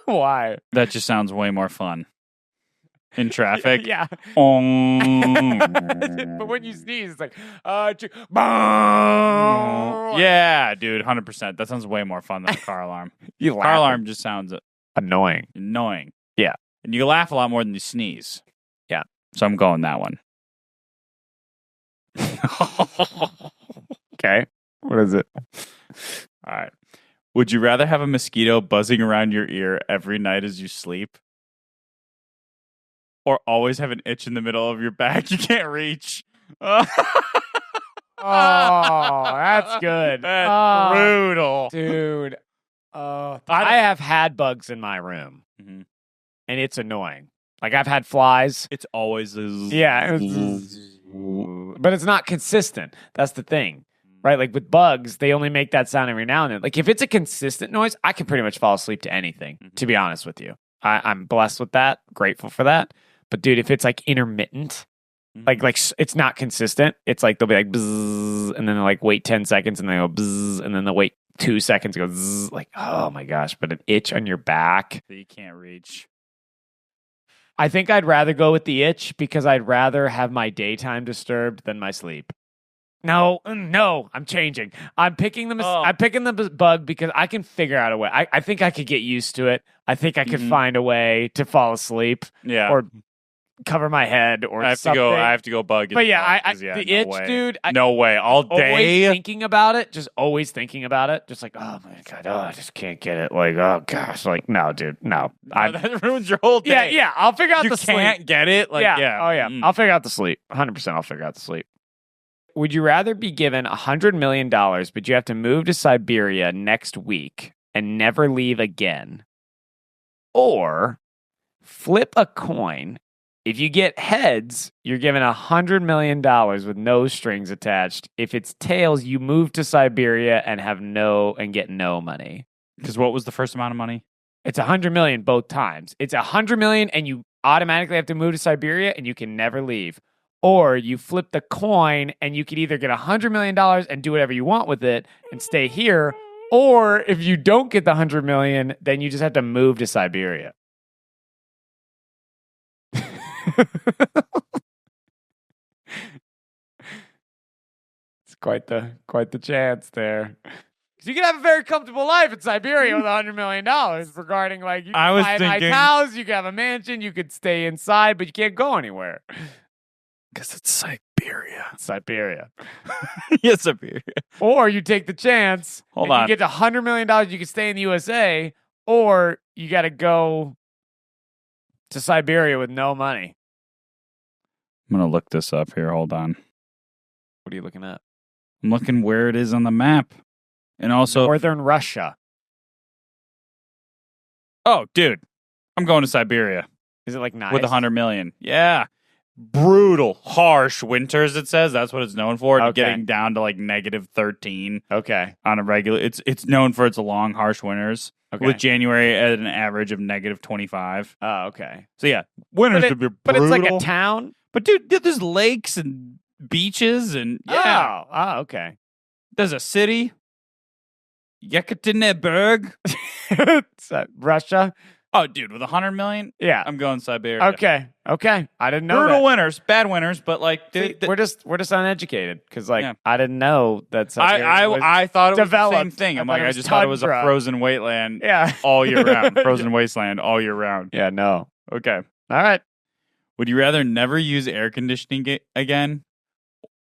Why? That just sounds way more fun. In traffic? Yeah. But when you sneeze, it's like, yeah, dude, 100%. That sounds way more fun than a car alarm. Car alarm just sounds annoying. Yeah. And you laugh a lot more than you sneeze. Yeah. So I'm going that one. Okay. What is it? All right. Would you rather have a mosquito buzzing around your ear every night as you sleep? Or always have an itch in the middle of your back you can't reach? Oh, that's good. That's brutal. Dude. I have had bugs in my room. Mm-hmm. And it's annoying. Like I've had flies. It's always but it's not consistent. That's the thing, right? Like with bugs, they only make that sound every now and then. Like if it's a consistent noise, I can pretty much fall asleep to anything, to be honest with you. I'm blessed with that, grateful for that. But dude, if it's like intermittent, like it's not consistent, it's like they'll be like bzzz, and then they'll like wait 10 seconds and they go bzzz, and then they'll wait 2 seconds and go zzz, like, oh my gosh, but an itch on your back that you can't reach. I think I'd rather go with the itch because I'd rather have my daytime disturbed than my sleep. No, I'm changing. I'm picking the bug because I can figure out a way. I think I could get used to it. I think I could find a way to fall asleep. Yeah. Or cover my head or something. I have to go bug. But the itch, dude. No way. All day. Always thinking about it. Just always thinking about it. Just like, oh my God, I just can't get it. Like, oh gosh. Like, no, dude, no. That ruins your whole day. Yeah. I'll figure out the sleep. You can't get it? Like, yeah. Oh, yeah. I'll figure out the sleep. 100% I'll figure out the sleep. Would you rather be given $100 million, but you have to move to Siberia next week and never leave again? Or flip a coin. If you get heads, you're given $100 million with no strings attached. If it's tails, you move to Siberia and get no money. Because what was the first amount of money? It's $100 million both times. It's $100 million and you automatically have to move to Siberia and you can never leave. Or you flip the coin and you could either get $100 million and do whatever you want with it and stay here. Or if you don't get the $100 million, then you just have to move to Siberia. It's quite the chance there. You can have a very comfortable life in Siberia with $100 million. Regarding like you can buy a nice house, you can have a mansion, you could stay inside, but you can't go anywhere because it's Siberia. Yes, Siberia. Or you take the chance. Hold on. You get $100 million. You can stay in the USA, or you got to go to Siberia with no money. I'm going to look this up here. Hold on. What are you looking at? I'm looking where it is on the map. And also... Northern Russia. Oh, dude. I'm going to Siberia. Is it like nice? With $100 million. Yeah. Brutal, harsh winters, it says. That's what it's known for. Okay. Getting down to like -13. Okay. On a regular... It's known for its long, harsh winters. Okay. With January at an average of -25. Oh, okay. So yeah, winters would be brutal. But it's like a town? But dude, there's lakes and beaches and yeah. Oh, okay. There's a city. Yekaterinburg. Russia? Oh, dude, with $100 million? Yeah. I'm going Siberia. Okay. I didn't know Brutal that. winters, bad winters, but like... we're just uneducated because I didn't know that Siberia I thought it was the same thing. I just thought it was a frozen wasteland all year round. Frozen wasteland all year round. Yeah, no. Okay. All right. Would you rather never use air conditioning again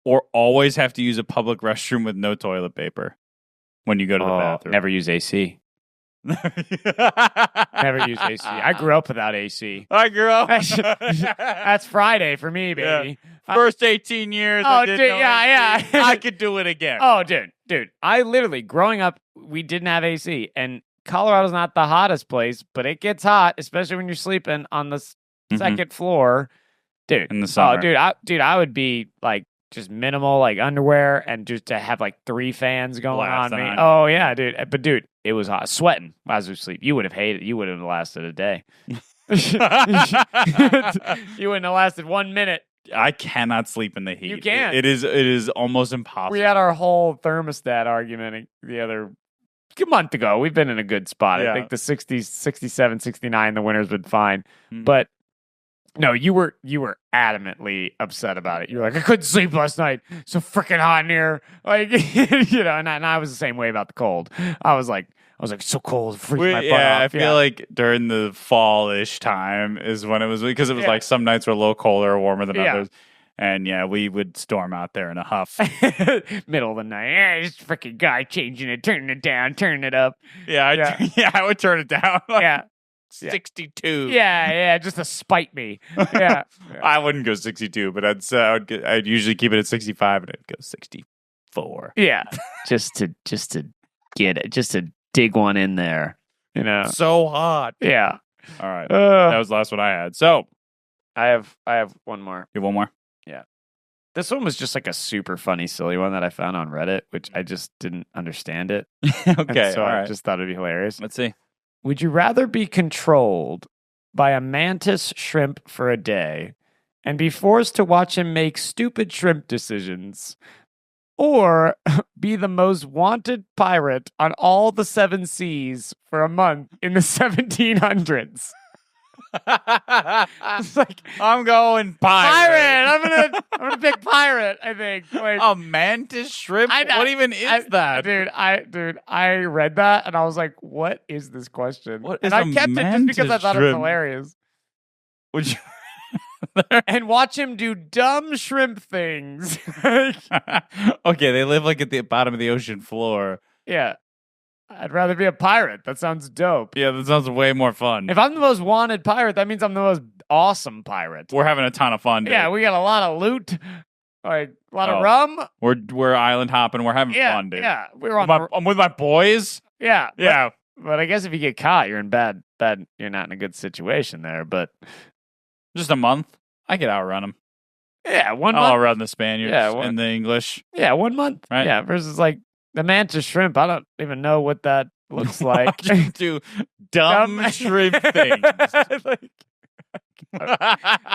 or always have to use a public restroom with no toilet paper when you go to the bathroom? Never use AC. Never use AC. I grew up without AC. I grew up. That's Friday for me, baby. Yeah. First 18 years. I could do it again. Oh, dude. I literally, growing up, we didn't have AC. And Colorado's not the hottest place, but it gets hot, especially when you're sleeping on the second floor. Dude. In the summer. Oh, dude, I would be like, just minimal like underwear and just to have like 3 fans going on me. Oh yeah, dude. But dude, it was hot. Sweating as we sleep. You would have hated it. You would have lasted a day. You wouldn't have lasted 1 minute. I cannot sleep in the heat. You can't. It is almost impossible. We had our whole thermostat argument the other month ago. We've been in a good spot. I think the 60s, 67, 69, the winter's been fine. But no, you were adamantly upset about it. You were like, I couldn't sleep last night. So freaking hot in here. Like, and I was the same way about the cold. I was like, so cold, freezing my butt off. I feel like during the fall-ish time is when it was, because it was like some nights were a little colder or warmer than others. And we would storm out there in a huff. Middle of the night. This freaking guy changing it, turning it down, turning it up. I would turn it down. 62. Yeah, just to spite me. Yeah. I wouldn't go 62, but I'd usually keep it at 65 and I'd go 64. Yeah. just to get it, just to dig one in there, So hot. Yeah. All right. That was the last one I had. So I have one more. You have one more? Yeah. This one was just like a super funny, silly one that I found on Reddit, which I just didn't understand it. Okay. So I just thought it'd be hilarious. Let's see. Would you rather be controlled by a mantis shrimp for a day and be forced to watch him make stupid shrimp decisions, or be the most wanted pirate on all the 7 seas for a month in the 1700s? It's like I'm going pirate. I'm gonna pick pirate. I think. Like, a mantis shrimp. What even is that, dude? I read that and I was like, "What is this question?" What and is I a kept it just because I mantis thought it was shrimp? hilarious. Would you? And watch him do dumb shrimp things. Okay, they live like at the bottom of the ocean floor. Yeah. I'd rather be a pirate. That sounds dope. Yeah, that sounds way more fun. If I'm the most wanted pirate, that means I'm the most awesome pirate. We're having a ton of fun, dude. Yeah, we got a lot of loot, like a lot of rum. We're island hopping. We're having fun, dude. Yeah, I'm with my boys. Yeah, yeah. But I guess if you get caught, you're in bad. You're not in a good situation there. But just a month, I could outrun them. Yeah, 1 month. I'll outrun the Spaniards and the English. Yeah, 1 month. Right. Yeah, versus like the mantis shrimp. I don't even know what that looks like. Just do dumb shrimp things.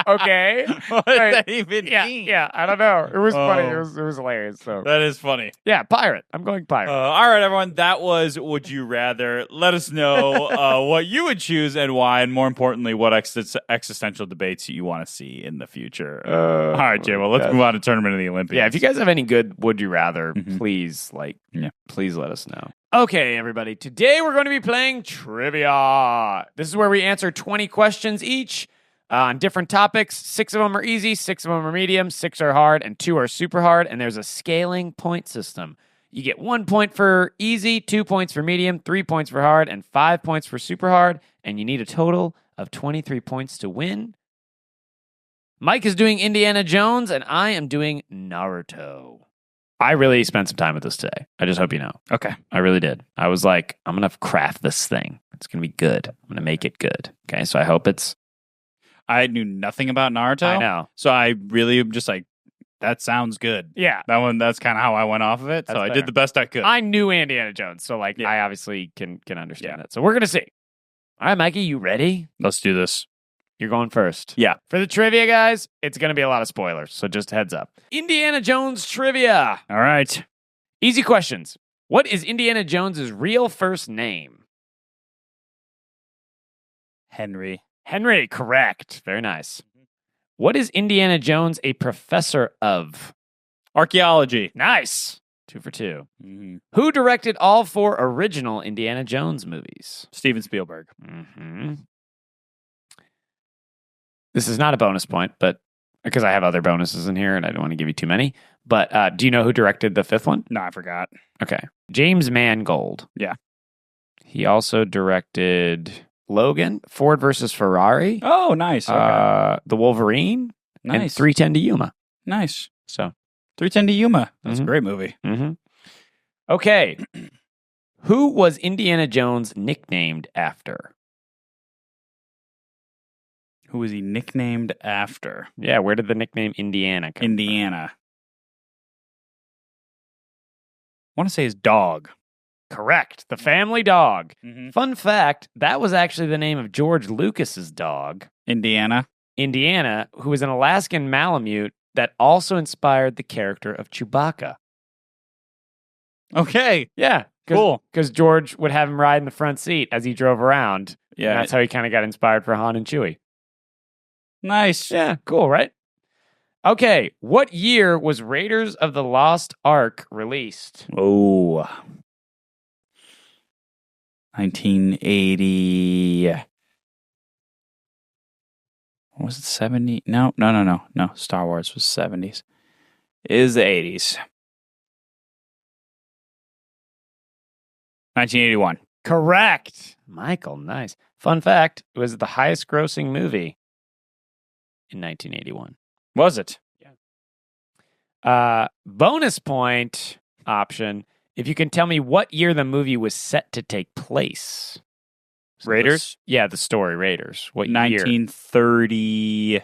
Okay. What does that even mean? Yeah, I don't know. It was funny. It was hilarious. So that is funny. Yeah, pirate. I'm going pirate. All right, everyone. That was Would You Rather. Let us know what you would choose and why, and more importantly, what existential debates you want to see in the future. All right, Jay. Well, let's move on to Tournament of the Olympians. Yeah, if you guys have any good Would You Rather, please let us know. Okay, everybody. Today we're going to be playing trivia. This is where we answer 20 questions each. On different topics. 6 of them are easy, 6 of them are medium, 6 are hard, and 2 are super hard. And there's a scaling point system. You get 1 point for easy, 2 points for medium, 3 points for hard, and 5 points for super hard. And you need a total of 23 points to win. Mike is doing Indiana Jones, and I am doing Naruto. I really spent some time with this today. I just hope you know. Okay. I really did. I was like, I'm going to craft this thing. It's going to be good. I'm going to make it good. Okay, so I hope it's... I knew nothing about Naruto. I know. So I really am just like, that sounds good. Yeah. That's kind of how I went off of it. That's so I fair. did the best I could. I knew Indiana Jones, so like I obviously can understand that. So we're going to see. All right, Mikey, you ready? Let's do this. You're going first. Yeah. For the trivia, guys, it's going to be a lot of spoilers, so just heads up. Indiana Jones trivia. All right. Easy questions. What is Indiana Jones's real first name? Henry. Henry, correct. Very nice. What is Indiana Jones a professor of? Archaeology. Nice. 2 for 2. Mm-hmm. Who directed all 4 original Indiana Jones movies? Steven Spielberg. Mm-hmm. This is not a bonus point, but because I have other bonuses in here and I don't want to give you too many. But do you know who directed the 5th one? No, I forgot. Okay. James Mangold. Yeah. He also directed Logan, Ford versus Ferrari. Oh, nice. Okay. The Wolverine. Nice. And 310 to Yuma. Nice. So 310 to Yuma. That's a great movie. Mm-hmm. Okay. Who was Indiana Jones nicknamed after? Who was he nicknamed after? Yeah, where did the nickname Indiana come Indiana. I want to say his dog. Correct. The family dog. Mm-hmm. Fun fact, that was actually the name of George Lucas's dog. Indiana, who was an Alaskan Malamute that also inspired the character of Chewbacca. Okay. Yeah. Cool. Because George would have him ride in the front seat as he drove around. Yeah. And that's how he kind of got inspired for Han and Chewie. Nice. Yeah. Cool, right? Okay. What year was Raiders of the Lost Ark released? Oh. 1980. What was it, 70? No. Star Wars was 70s. It is the 80s. 1981. Correct. Michael, nice. Fun fact, it was the highest grossing movie in 1981. Was it? Yeah. Bonus point option. If you can tell me what year the movie was set to take place. So Raiders? The story, Raiders. What 1938.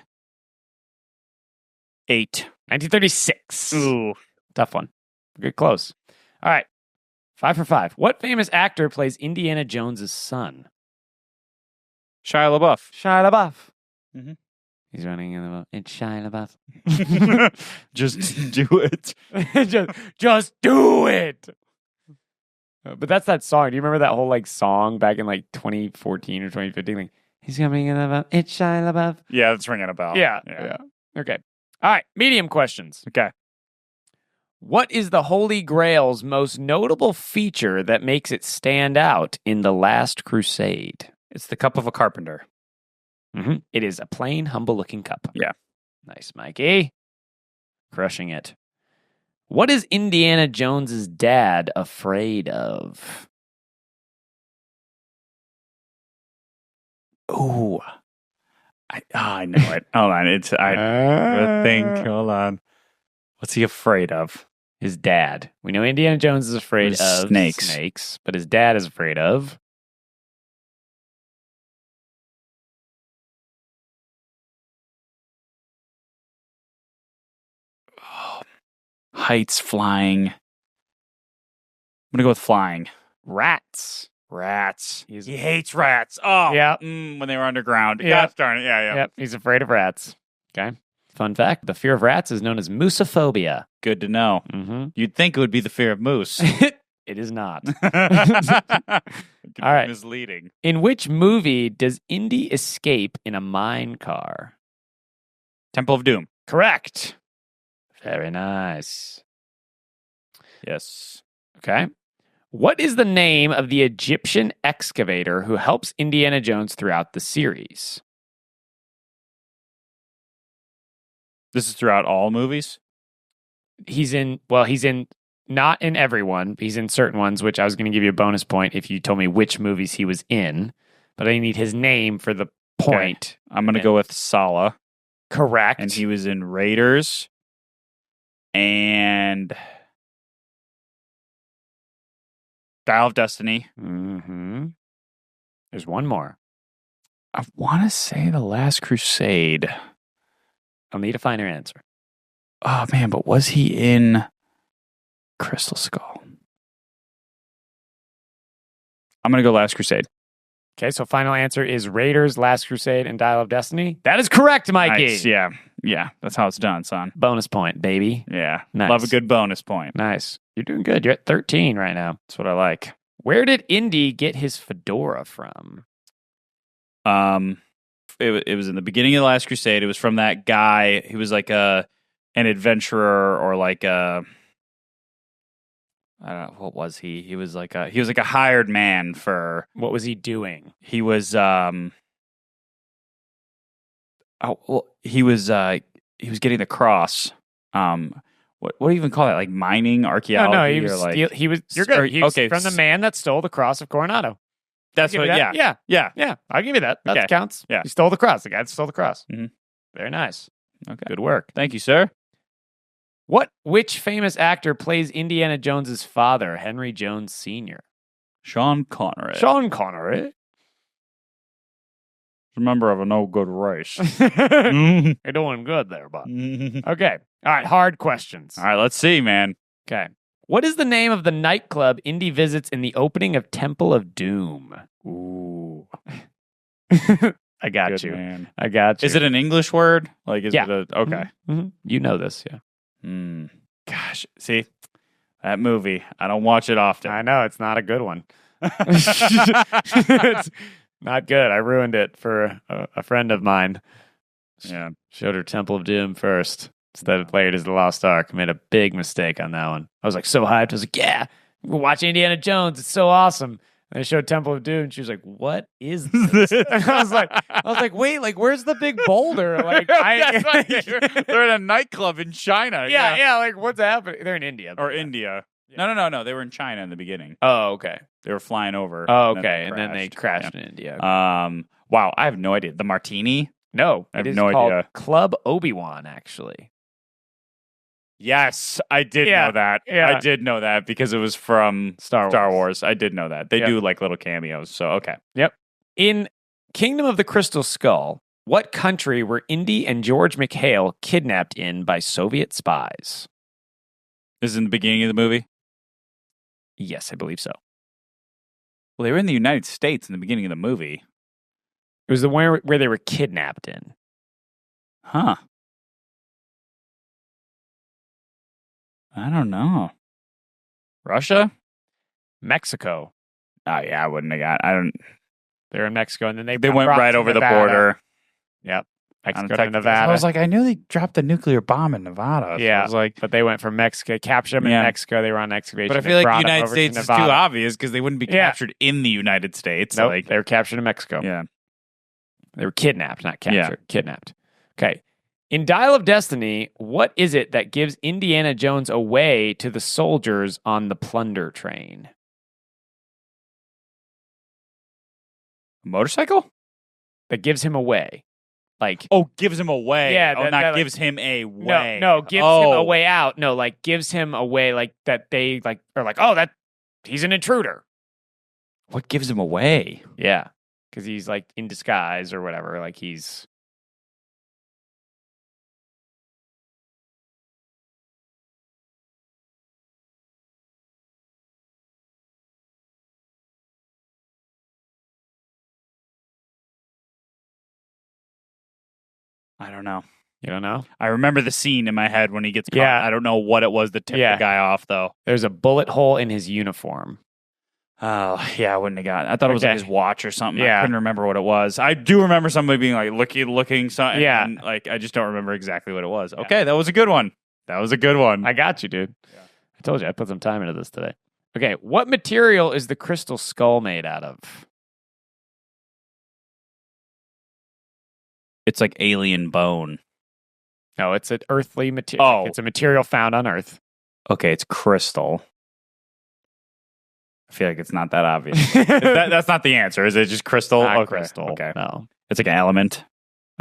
1936. Ooh. Tough one. Good close. All right. 5 for 5. What famous actor plays Indiana Jones' son? Shia LaBeouf. Shia LaBeouf. Mm-hmm. He's running in the boat. It's Shia LaBeouf. Just do it. just do it. But that's that song. Do you remember that whole song back in 2014 or 2015? He's coming in above. It's Shia LaBeouf. Yeah, that's ringing a bell. Yeah. Okay. All right. Medium questions. Okay. What is the Holy Grail's most notable feature that makes it stand out in The Last Crusade? It's the cup of a carpenter. Mm-hmm. It is a plain, humble-looking cup. Yeah. Nice, Mikey. Crushing it. What is Indiana Jones's dad afraid of? Ooh. I know it. Hold on. I think. Hold on. What's he afraid of? His dad. We know Indiana Jones is afraid of snakes, but his dad is afraid of heights, flying. I'm gonna go with flying. rats. He hates rats. Oh, yeah. When they were underground. Yeah. Gosh darn it. Yeah. Yep. He's afraid of rats. Okay. Fun fact: the fear of rats is known as moosophobia. Good to know. Mm-hmm. You'd think it would be the fear of moose. It is not. All right. Misleading. In which movie does Indy escape in a mine car? Temple of Doom. Correct. Very nice. Yes. Okay. What is the name of the Egyptian excavator who helps Indiana Jones throughout the series? This is throughout all movies? He's in not in every one. He's in certain ones, which I was going to give you a bonus point if you told me which movies he was in. But I need his name for the point. Okay. I'm going to go with Sala. Correct. And he was in Raiders. And Dial of Destiny. Mm-hmm. There's one more. I want to say The Last Crusade. I'll need a finer answer. Oh, man, but was he in Crystal Skull? I'm going to go Last Crusade. Okay, so final answer is Raiders, Last Crusade, and Dial of Destiny. That is correct, Mikey. Nice. Yeah, that's how it's done, son. Bonus point, baby. Yeah, nice. Love a good bonus point. Nice. You're doing good. You're at 13 right now. That's what I like. Where did Indy get his fedora from? It was in the beginning of the Last Crusade. It was from that guy. He was like an adventurer or like a. I don't know, what was he? He was like a hired man for. What was he doing? He was he was getting the cross. What do you even call that? Like mining, archaeology? No, he was like, you're good. He was okay, from the man that stole the cross of Coronado. That's what. That? Yeah. I'll give you that. That counts. Yeah, he stole the cross. The guy that stole the cross. Mm-hmm. Very nice. Okay, good work. Thank you, sir. Which famous actor plays Indiana Jones's father, Henry Jones Sr.? Sean Connery. Sean Connery. Remember of a no good race. You're doing good there, bud. Okay. All right. Hard questions. All right. Let's see, man. Okay. What is the name of the nightclub Indy visits in the opening of Temple of Doom? Ooh. I got good you. Man. I got you. Is it an English word? Like, is it a, okay. Mm-hmm. You know this, yeah. Gosh, see, that movie, I don't watch it often. I know, it's not a good one. It's not good. I ruined it for a friend of mine. Yeah. Showed her Temple of Doom first instead of Played as the Lost Ark. Made a big mistake on that one. I was like so hyped. I was like, yeah, we'll watch Indiana Jones. It's so awesome. And I showed Temple of Doom, and she was like, "What is this?" And I was like, "Wait, like, where's the big boulder?" Like, they're in a nightclub in China. Yeah. Like, what's happening? They're in India. Or India. Yeah. No. They were in China in the beginning. Oh, okay. They were flying over. Oh, okay. And then they crashed in India. Okay. Wow, I have no idea. The Martini? No, I have no idea. Club Obi-Wan, actually. Yes, I did know that. Yeah. I did know that because it was from Star Wars. I did know that. They do like little cameos, so okay. Yep. In Kingdom of the Crystal Skull, what country were Indy and George McHale kidnapped in by Soviet spies? This is in the beginning of the movie? Yes, I believe so. Well, they were in the United States in the beginning of the movie. It was the one where they were kidnapped in. Huh. I don't know. Russia? Mexico. Oh, yeah, I wouldn't have got. They were in Mexico, and then they went right over Nevada. the border. Yep. Mexico to Nevada. I was like, I knew they dropped a nuclear bomb in Nevada. Yeah. So I was like, but they went from Mexico, captured them in Mexico. They were on excavation. But I feel like the United States is too obvious because they wouldn't be captured in the United States. Nope, like, they were captured in Mexico. Yeah. They were kidnapped, not captured. Yeah. Kidnapped. Okay. In Dial of Destiny, what is it that gives Indiana Jones away to the soldiers on the plunder train? A motorcycle? That gives him away. Like, gives him away. Yeah, not gives him a way. No, gives him a way out. No, like gives him a way, like that they like are like, that he's an intruder. What gives him away? Yeah, because he's like in disguise or whatever. Like he's. I don't know. You don't know? I remember the scene in my head when he gets caught. Yeah. I don't know what it was that tipped the guy off, though. There's a bullet hole in his uniform. Oh, yeah, I wouldn't have gotten it. I thought it was like his watch or something. Yeah. I couldn't remember what it was. I do remember somebody being like, looking something. Yeah. And, like, I just don't remember exactly what it was. Okay, that was a good one. I got you, dude. Yeah. I told you I put some time into this today. Okay, what material is the crystal skull made out of? It's like alien bone. No, it's an earthly material. It's a material found on Earth. Okay, it's crystal. I feel like it's not that obvious. That's not the answer. Is it just crystal? Not crystal. Okay. No. It's like an element.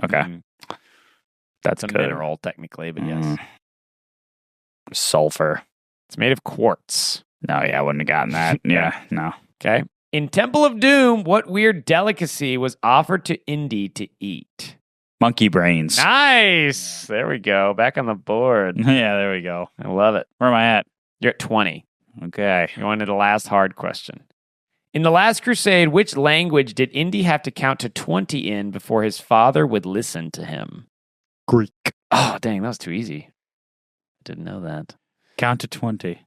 Okay. Mm-hmm. That's a mineral, technically, but yes. Sulfur. It's made of quartz. No, I wouldn't have gotten that. Yeah, no. Okay. In Temple of Doom, what weird delicacy was offered to Indy to eat? Monkey brains. Nice. There we go. Back on the board. Yeah, there we go. I love it. Where am I at? You're at 20. Okay. Going to the last hard question. In The Last Crusade, which language did Indy have to count to 20 in before his father would listen to him? Greek. Oh, dang. That was too easy. I didn't know that. Count to 20.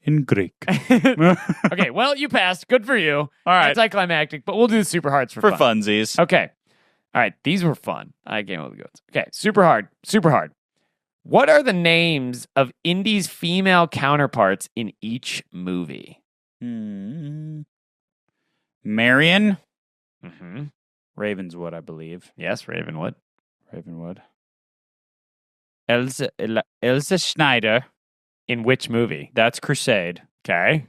In Greek. Okay, well, you passed. Good for you. All right. Anticlimactic, but we'll do the super hards for fun. Funsies. Okay. All right, these were fun. I came up with good ones. Okay, super hard. What are the names of Indy's female counterparts in each movie? Marion. Mm-hmm. Ravenswood, I believe. Yes, Ravenwood. Elsa Schneider. In which movie? That's Crusade. Okay.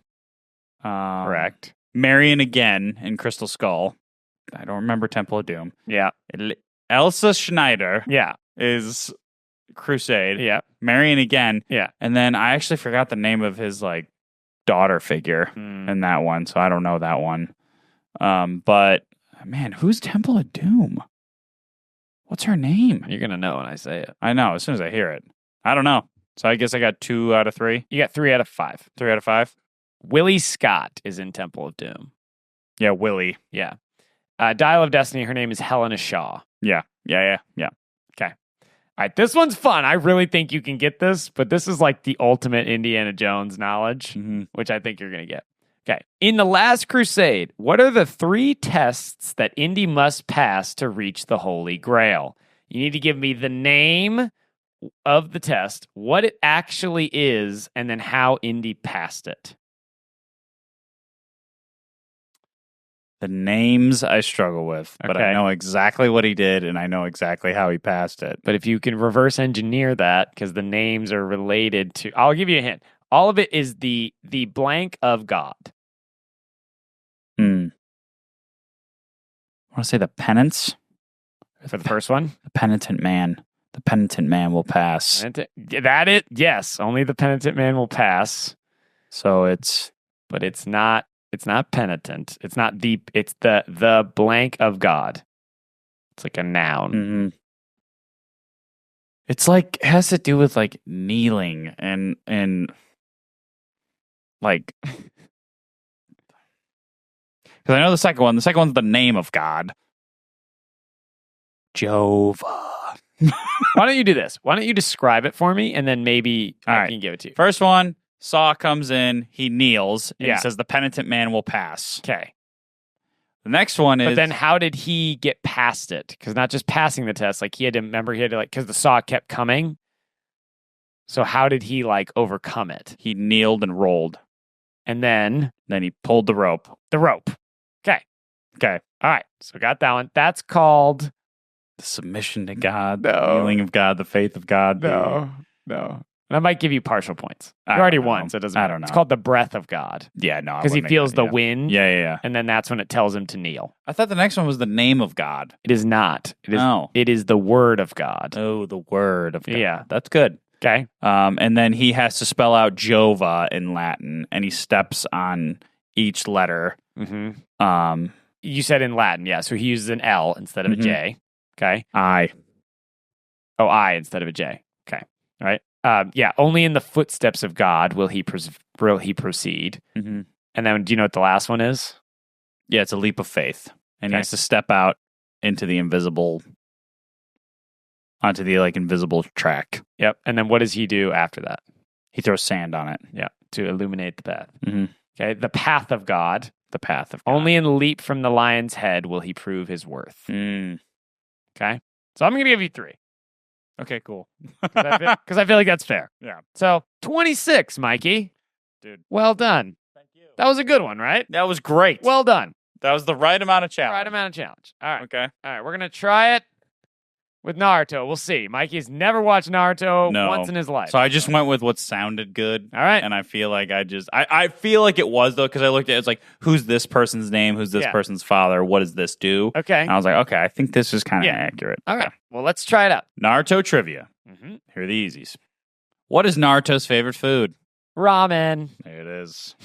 Correct. Marion again in Crystal Skull. I don't remember Temple of Doom. Yeah. Elsa Schneider. Yeah. Is Crusade. Yeah. Marion again. Yeah. And then I actually forgot the name of his like daughter figure in that one, so I don't know that one. But man, who's Temple of Doom? What's her name? You're gonna know when I say it. I know as soon as I hear it. I don't know. So I guess I got 2 out of 3. You got 3 out of 5. 3 out of 5. Willie Scott is in Temple of Doom. Yeah, Willie. Yeah. Dial of Destiny, her name is Helena Shaw. Yeah. Okay. All right, this one's fun. I really think you can get this, but this is like the ultimate Indiana Jones knowledge, which I think you're going to get. Okay. In The Last Crusade, what are the 3 tests that Indy must pass to reach the Holy Grail? You need to give me the name of the test, what it actually is, and then how Indy passed it. The names I struggle with, but I know exactly what he did, and I know exactly how he passed it. But if you can reverse engineer that, because the names are related to... I'll give you a hint. All of it is the blank of God. I want to say the penance. For the first one? The penitent man. The penitent man will pass. Yes, only the penitent man will pass. So it's... But it's not penitent. It's not it's the blank of God. It's like a noun. Mm-hmm. It's like, it has to do with like kneeling and like, because I know the second one. The second one's the name of God. Jehovah. Why don't you do this? Why don't you describe it for me, and then maybe I can give it to you. First one. Saw comes in, he kneels, and he says, the penitent man will pass. Okay. The next one is... But then how did he get past it? Because not just passing the test, like he had to because the saw kept coming. So how did he like overcome it? He kneeled and rolled. And then he pulled the rope. Okay. All right. So got that one. That's called... The submission to God, the healing of God, the faith of God. No. And I might give you partial points. You already won, so it doesn't matter. I don't know. It's called the breath of God. Yeah, no. Because he feels the wind. Yeah. And then that's when it tells him to kneel. I thought the next one was the name of God. It is not. It is the word of God. Oh, the word of God. Yeah. That's good. Okay. And then he has to spell out Jova in Latin, and he steps on each letter. Mm-hmm. You said in Latin, yeah. So he uses an L instead of a J. Okay. I instead of a J. Okay. All right. Yeah. Only in the footsteps of God will he proceed. Mm-hmm. And then, do you know what the last one is? Yeah, it's a leap of faith, and he has to step out into the invisible track. Yep. And then what does he do after that? He throws sand on it. Yeah, to illuminate the path. Mm-hmm. Okay. The path of God. The path of God. Only in the leap from the lion's head will he prove his worth. Mm. Okay. So I'm going to give you 3. Okay, cool. Because I feel like that's fair. Yeah. So 26, Mikey. Dude. Well done. Thank you. That was a good one, right? That was great. Well done. That was the right amount of challenge. All right. Okay. All right. We're going to try it with Naruto. We'll see. Mikey's never watched Naruto once in his life. So I just went with what sounded good. All right. And I feel like I feel like it was, though, because I looked at it, it's like, who's this person's name? Who's this person's father? What does this do? Okay. And I was like, okay, I think this is kind of accurate. All right. Well, let's try it out. Naruto Trivia. Mm-hmm. Here are the easies. What is Naruto's favorite food? Ramen. There it is.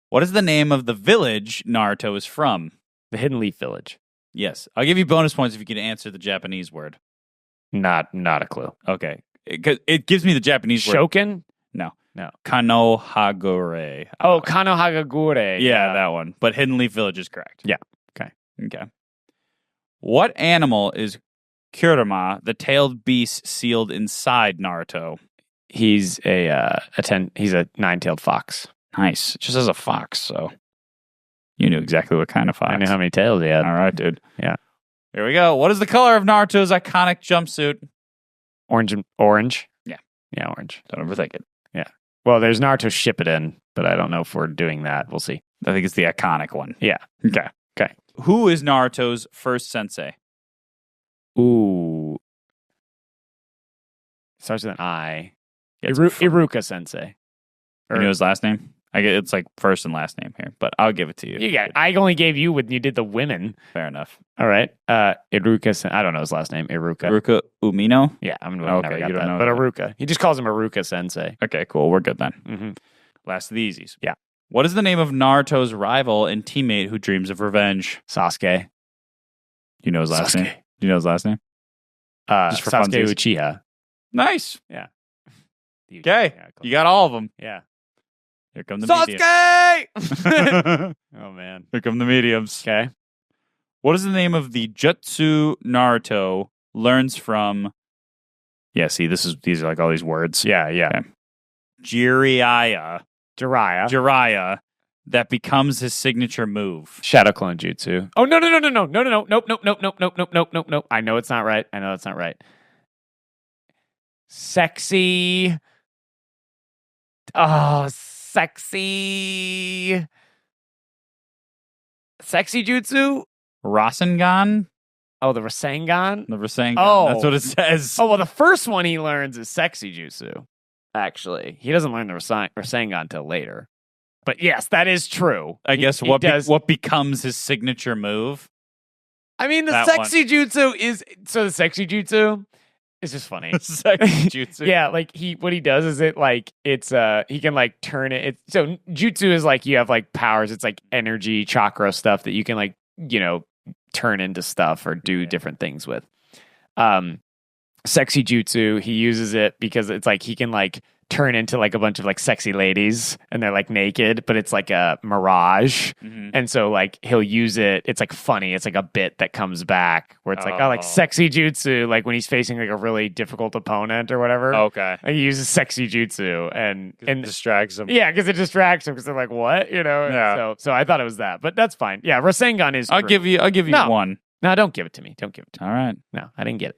What is the name of the village Naruto is from? The Hidden Leaf Village. Yes. I'll give you bonus points if you can answer the Japanese word. Not a clue. Okay. It gives me the Japanese word. Shokin? No. No. Kanohagure. Oh, Kanohagagure. Yeah, that one. But Hidden Leaf Village is correct. Yeah. Okay. What animal is Kurama, the tailed beast sealed inside Naruto? He's he's a 9-tailed fox. Nice. It just has a fox, so you knew exactly what kind of fox. I knew how many tails he had. All right, dude. Yeah. Here we go. What is the color of Naruto's iconic jumpsuit? Orange? Yeah. Yeah, orange. Don't overthink it. Yeah. Well, there's Naruto Shippuden, but I don't know if we're doing that. We'll see. I think it's the iconic one. Yeah. Okay. Who is Naruto's first sensei? Ooh. Starts with an I. Iruka Sensei. You know his last name? It's like first and last name here, but I'll give it to you. I only gave you when you did the women. Fair enough. All right. Iruka. I don't know his last name. Iruka. Iruka Umino? Yeah, never got you don't that. know But that. Iruka. He just calls him Iruka Sensei. Okay, cool. We're good then. Mm-hmm. Last of the easies. Yeah. What is the name of Naruto's rival and teammate who dreams of revenge? Sasuke. You know his last name? Do you know his last name? Just for Sasuke funsies. Uchiha. Nice. Yeah. Okay. Yeah, you got all of them. Yeah. Here come the Sasuke! Oh, man. Here come the mediums. Okay. What is the name of the jutsu Naruto learns from? Yeah, see, these are like all these words. Yeah. Okay. Jiraiya, that becomes his signature move. Shadow Clone Jutsu. Oh, no. Nope. I know it's not right. Sexy. Oh, sexy. Sexy Jutsu? Rasengan? Oh, the Rasengan? Oh. That's what it says. Oh, well, the first one he learns is Sexy Jutsu. Actually, he doesn't learn the Rasengan until later. But yes, that is true. I guess what becomes his signature move? I mean, the Sexy Jutsu is... So the Sexy Jutsu is just funny. Sexy Jutsu? Yeah, like what he does is he can like turn it. So Jutsu is like you have like powers. It's like energy, chakra stuff that you can like, turn into stuff or do different things with. sexy jutsu. He uses it because it's like he can like turn into like a bunch of like sexy ladies and they're like naked, but it's like a mirage. Mm-hmm. And so like he'll use it. It's like funny. It's like a bit that comes back where it's like, like sexy jutsu, like when he's facing like a really difficult opponent or whatever. Okay. And he uses sexy jutsu and it distracts him. Yeah, because it distracts him because they're like, what? Yeah. So I thought it was that, but that's fine. Yeah, Rasengan is I'll give you one. No, don't give it to me. Don't give it to me. All right. No, I didn't get it.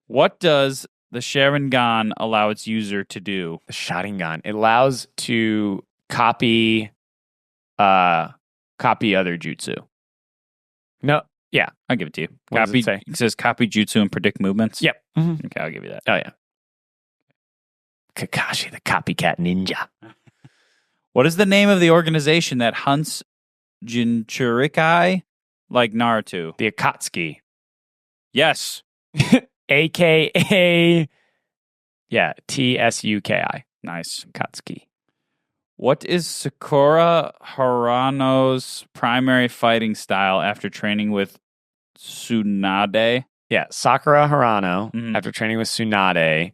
What does the Sharingan allow its user to do? The Sharingan. It allows to copy other jutsu. No, yeah. I'll give it to you. What does it say? It says copy jutsu and predict movements. Yep. Mm-hmm. Okay, I'll give you that. Oh, yeah. Kakashi, the copycat ninja. What is the name of the organization that hunts Jinchurikai like Naruto? The Akatsuki. Yes. AKA, TSUKI. Nice. Akatsuki. What is Sakura Harano's primary fighting style after training with Tsunade? Yeah, Sakura Harano, after training with Tsunade,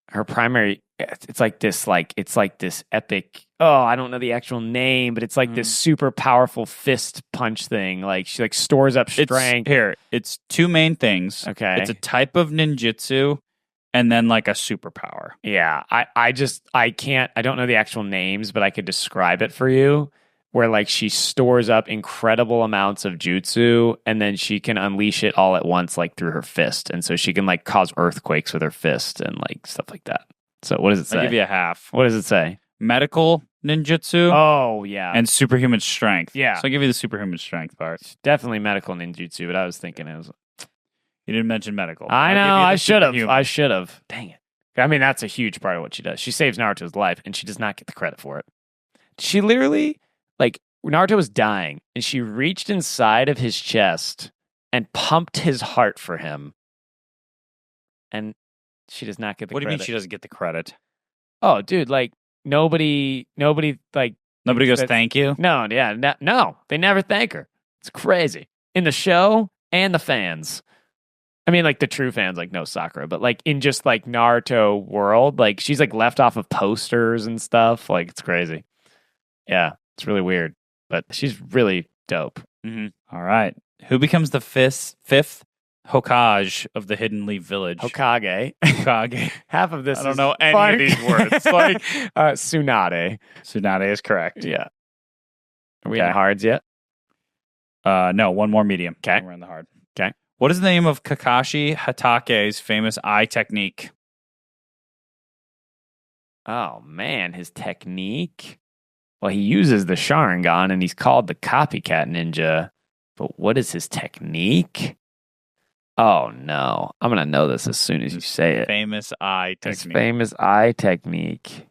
her primary, it's like this epic, I don't know the actual name, but it's like this super powerful fist punch thing. Like she like stores up strength. It's two main things. Okay. It's a type of ninjutsu and then like a superpower. Yeah. I don't know the actual names, but I could describe it for you. Where like she stores up incredible amounts of jutsu and then she can unleash it all at once, like through her fist. And so she can like cause earthquakes with her fist and like stuff like that. So what does it say? I'll give you a half. What does it say? Medical ninjutsu. Oh, yeah. And superhuman strength. Yeah. So I'll give you the superhuman strength part. It's definitely medical ninjutsu, but I was thinking it was... You didn't mention medical. I know, I should have. Dang it. I mean, that's a huge part of what she does. She saves Naruto's life and she does not get the credit for it. She literally... Like, Naruto was dying, and she reached inside of his chest and pumped his heart for him. And she does not get the credit. What do you mean she doesn't get the credit? Oh, dude, like, nobody goes, thank you? No, yeah, no. They never thank her. It's crazy. In the show and the fans. I mean, like, the true fans, like, no Sakura, but, like, in just, like, Naruto world, like, she's, like, left off of posters and stuff. Like, it's crazy. Yeah. It's really weird, but she's really dope. Mm-hmm. All right. Who becomes the fifth Hokage of the Hidden Leaf Village? Hokage. Half of this I don't know any of these words. Like Tsunade. Tsunade is correct. Yeah. Are we in the hards yet? No, one more medium. Okay. We're in the hard. Okay. What is the name of Kakashi Hatake's famous eye technique? Oh, man. His technique... Well, he uses the Sharingan, and he's called the Copycat Ninja. But what is his technique? Oh, no. I'm going to know this as soon as you say it. Famous eye technique. His famous eye technique.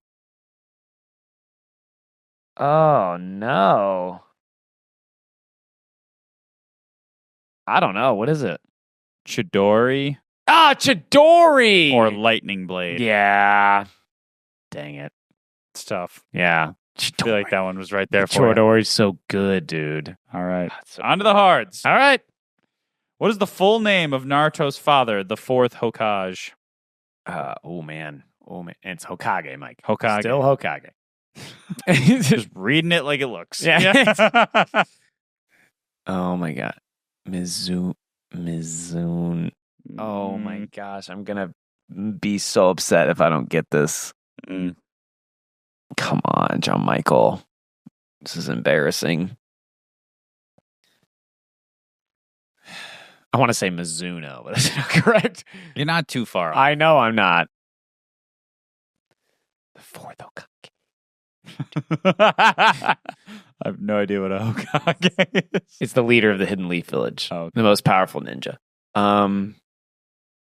Oh, no. I don't know. What is it? Chidori. Ah, Chidori! Or Lightning Blade. Yeah. Dang it. It's tough. Yeah. I feel like that one was right there for you. Chidori's so good, dude. All right. On to the hards. All right. What is the full name of Naruto's father, the fourth Hokage? Oh, man. It's Hokage, Mike. Hokage. Still Hokage. Just reading it like it looks. Yeah. Oh, my God. Mizun. Oh, my gosh. I'm going to be so upset if I don't get this. Come on, John Michael. This is embarrassing. I want to say Mizuno, but that's not correct. You're not too far off. I know I'm not. The fourth Hokage. I have no idea what a Hokage is. It's the leader of the Hidden Leaf Village. Oh, okay. The most powerful ninja.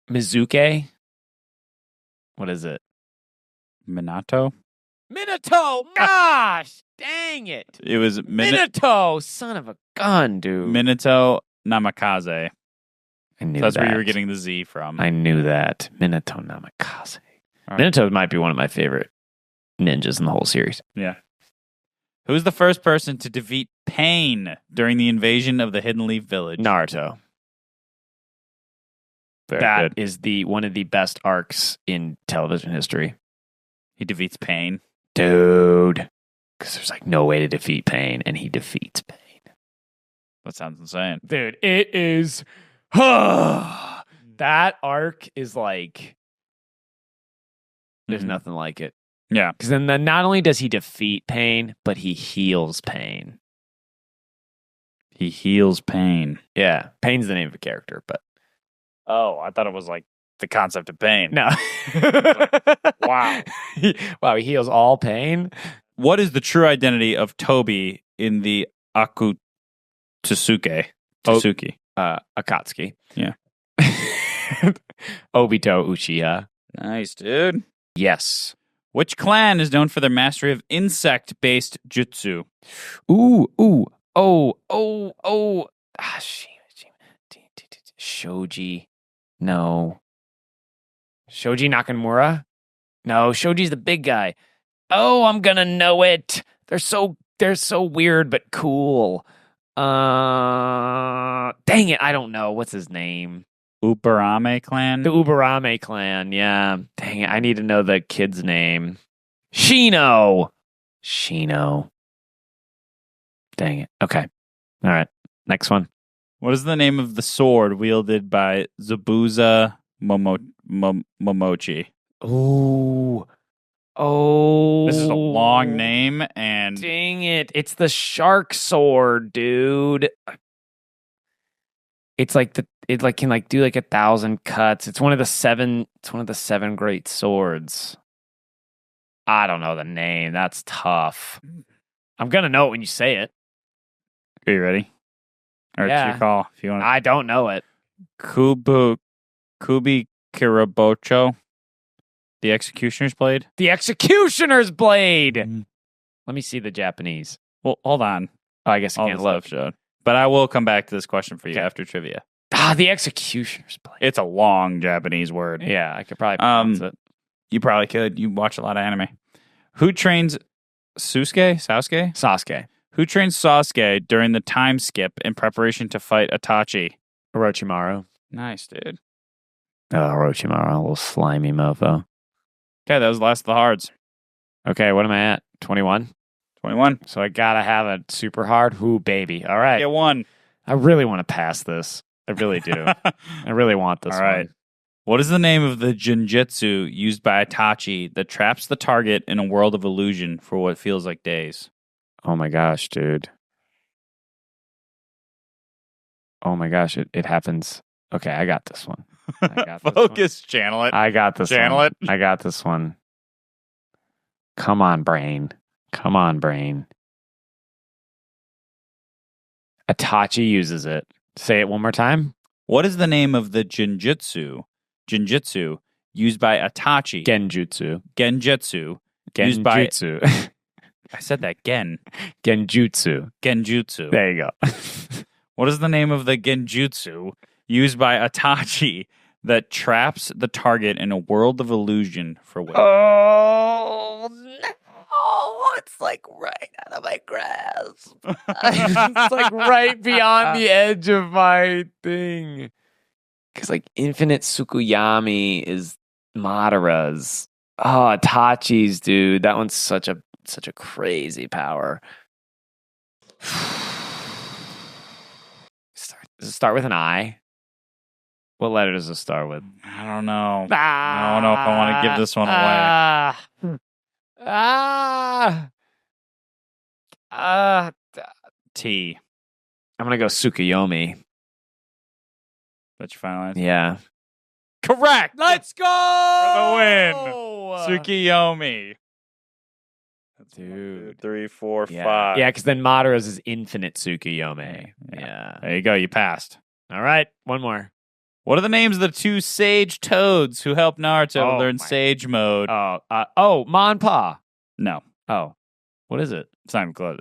Mizuke? What is it? Minato? Gosh, dang it. It was Minato, son of a gun, dude. Minato Namikaze. I knew that's that. where you were getting the Z from. I knew that. Minato Namikaze. Right. Minato might be one of my favorite ninjas in the whole series. Yeah. Who's the first person to defeat Pain during the invasion of the Hidden Leaf Village? Naruto. That is one of the best arcs in television history. He defeats Pain. Dude. Because there's like no way to defeat Pain, and he defeats Pain. That sounds insane. Dude, it is. That arc is like. There's nothing like it. Yeah. Because then not only does he defeat Pain, but he heals Pain. He heals Pain. Yeah. Pain's the name of a character, but. Oh, I thought it was like the concept of pain. No. Wow. Wow, he heals all pain? What is the true identity of Toby in the Akutsuki? Akatsuki. Yeah. Obito Uchiha. Nice, dude. Yes. Which clan is known for their mastery of insect-based jutsu? Shoji. No. Shoji Nakamura? No, Shoji's the big guy. Oh, I'm gonna know it. They're so weird but cool. Dang it, I don't know. What's his name? Ubarame clan? The Ubarame clan, yeah. Dang it, I need to know the kid's name. Shino. Dang it. Okay. All right. Next one. What is the name of the sword wielded by Zabuza Momochi? Oh. This is a long name, and dang it. It's the shark sword, dude. It's like it can do 1,000 cuts. It's one of the seven great swords. I don't know the name. That's tough. I'm gonna know it when you say it. Are you ready? Or yeah. It's your call if you want. I don't know it. Kubi Kirabocho. The Executioner's Blade? The Executioner's Blade! Let me see the Japanese. Well, hold on. Oh, I guess I can't look. But I will come back to this question for you after trivia. The Executioner's Blade. It's a long Japanese word. Yeah, I could probably pronounce it. You probably could. You watch a lot of anime. Who trains Sasuke? Who trains Sasuke during the time skip in preparation to fight Itachi? Orochimaru. Nice, dude. Oh, Orochimaru, a little slimy mofo. Okay, that was the last of the hards. Okay, what am I at? 21? 21. So I gotta have a super hard. Ooh, baby. All right. Get one. I really want to pass this. I really do. I really want this one. All right. What is the name of the Jinjutsu used by Itachi that traps the target in a world of illusion for what feels like days? Oh my gosh, dude. Oh my gosh, it happens. Okay, I got this one. Focus, channel it. I got this channel one. it. I got this one. Come on, brain. Itachi uses it. Say it one more time. What is the name of the Jinjutsu used by Itachi? Genjutsu. Used by... I said that, Genjutsu. There you go. What is the name of the Genjutsu used by Itachi that traps the target in a world of illusion for what? Oh, no. It's like right out of my grasp. It's like right beyond the edge of my thing. Because like Infinite Tsukuyami is Madara's. Oh, Itachi's, dude. That one's such a crazy power. Does it start with an I? What letter does it start with? I don't know. I don't know if I want to give this one away. T. I'm going to go Tsukuyomi. That's your final answer? Yeah. Correct! Let's go! For the win. Tsukuyomi. Dude. 1, 2, 3, 4, 5. Yeah, because then Madara's is Infinite Tsukuyomi. Yeah. There you go. You passed. All right. One more. What are the names of the 2 sage toads who help Naruto learn sage mode? Ma and Pa. No. Oh. What is it? It's not even close.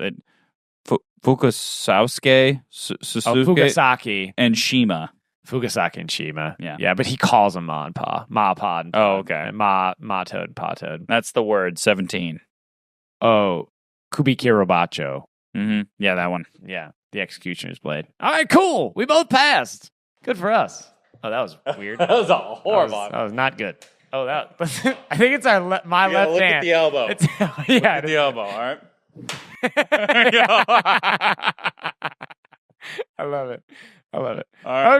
Fukusausuke, Fugasaki. And Shima. Fugasaki and Shima. Yeah. Yeah, but he calls them Ma and Pa. Ma, Pa, and Pa. Oh, okay. Ma Toad and Pa Toad. That's the word, 17. Oh, Kubikirabacho. Mm-hmm. Yeah, that one. Yeah, the Executioner's Blade. All right, cool. We both passed. Good for us. Oh, that was weird. That was horrible. That was not good. Oh, that. I think it's my left look hand. at the elbow. Look at the elbow. All right. I love it. All right.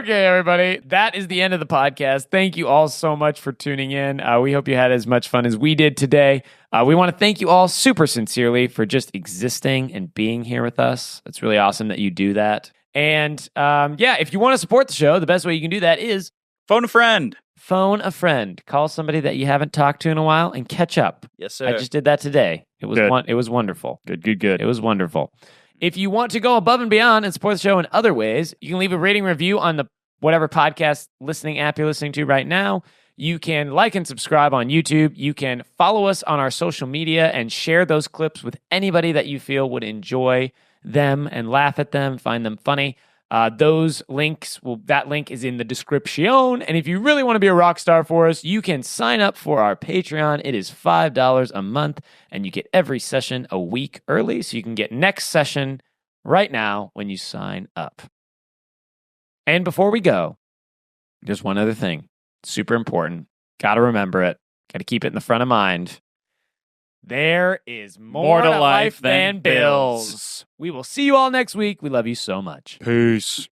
Okay, everybody. That is the end of the podcast. Thank you all so much for tuning in. We hope you had as much fun as we did today. We want to thank you all super sincerely for just existing and being here with us. It's really awesome that you do that. And if you want to support the show, the best way you can do that is phone a friend. Phone a friend. Call somebody that you haven't talked to in a while and catch up. Yes, sir. I just did that today. It was it was wonderful. Good. It was wonderful. If you want to go above and beyond and support the show in other ways, you can leave a rating review on the whatever podcast listening app you're listening to right now. You can like and subscribe on YouTube. You can follow us on our social media and share those clips with anybody that you feel would enjoy them and laugh at them, find them funny. Those links, that link is in the description. And if you really want to be a rock star for us, you can sign up for our Patreon. It is $5 a month, and you get every session a week early. So you can get next session right now when you sign up. And before we go, there's one other thing. Super important. Got to remember it. Got to keep it in the front of mind. There is more to life than bills. We will see you all next week. We love you so much. Peace.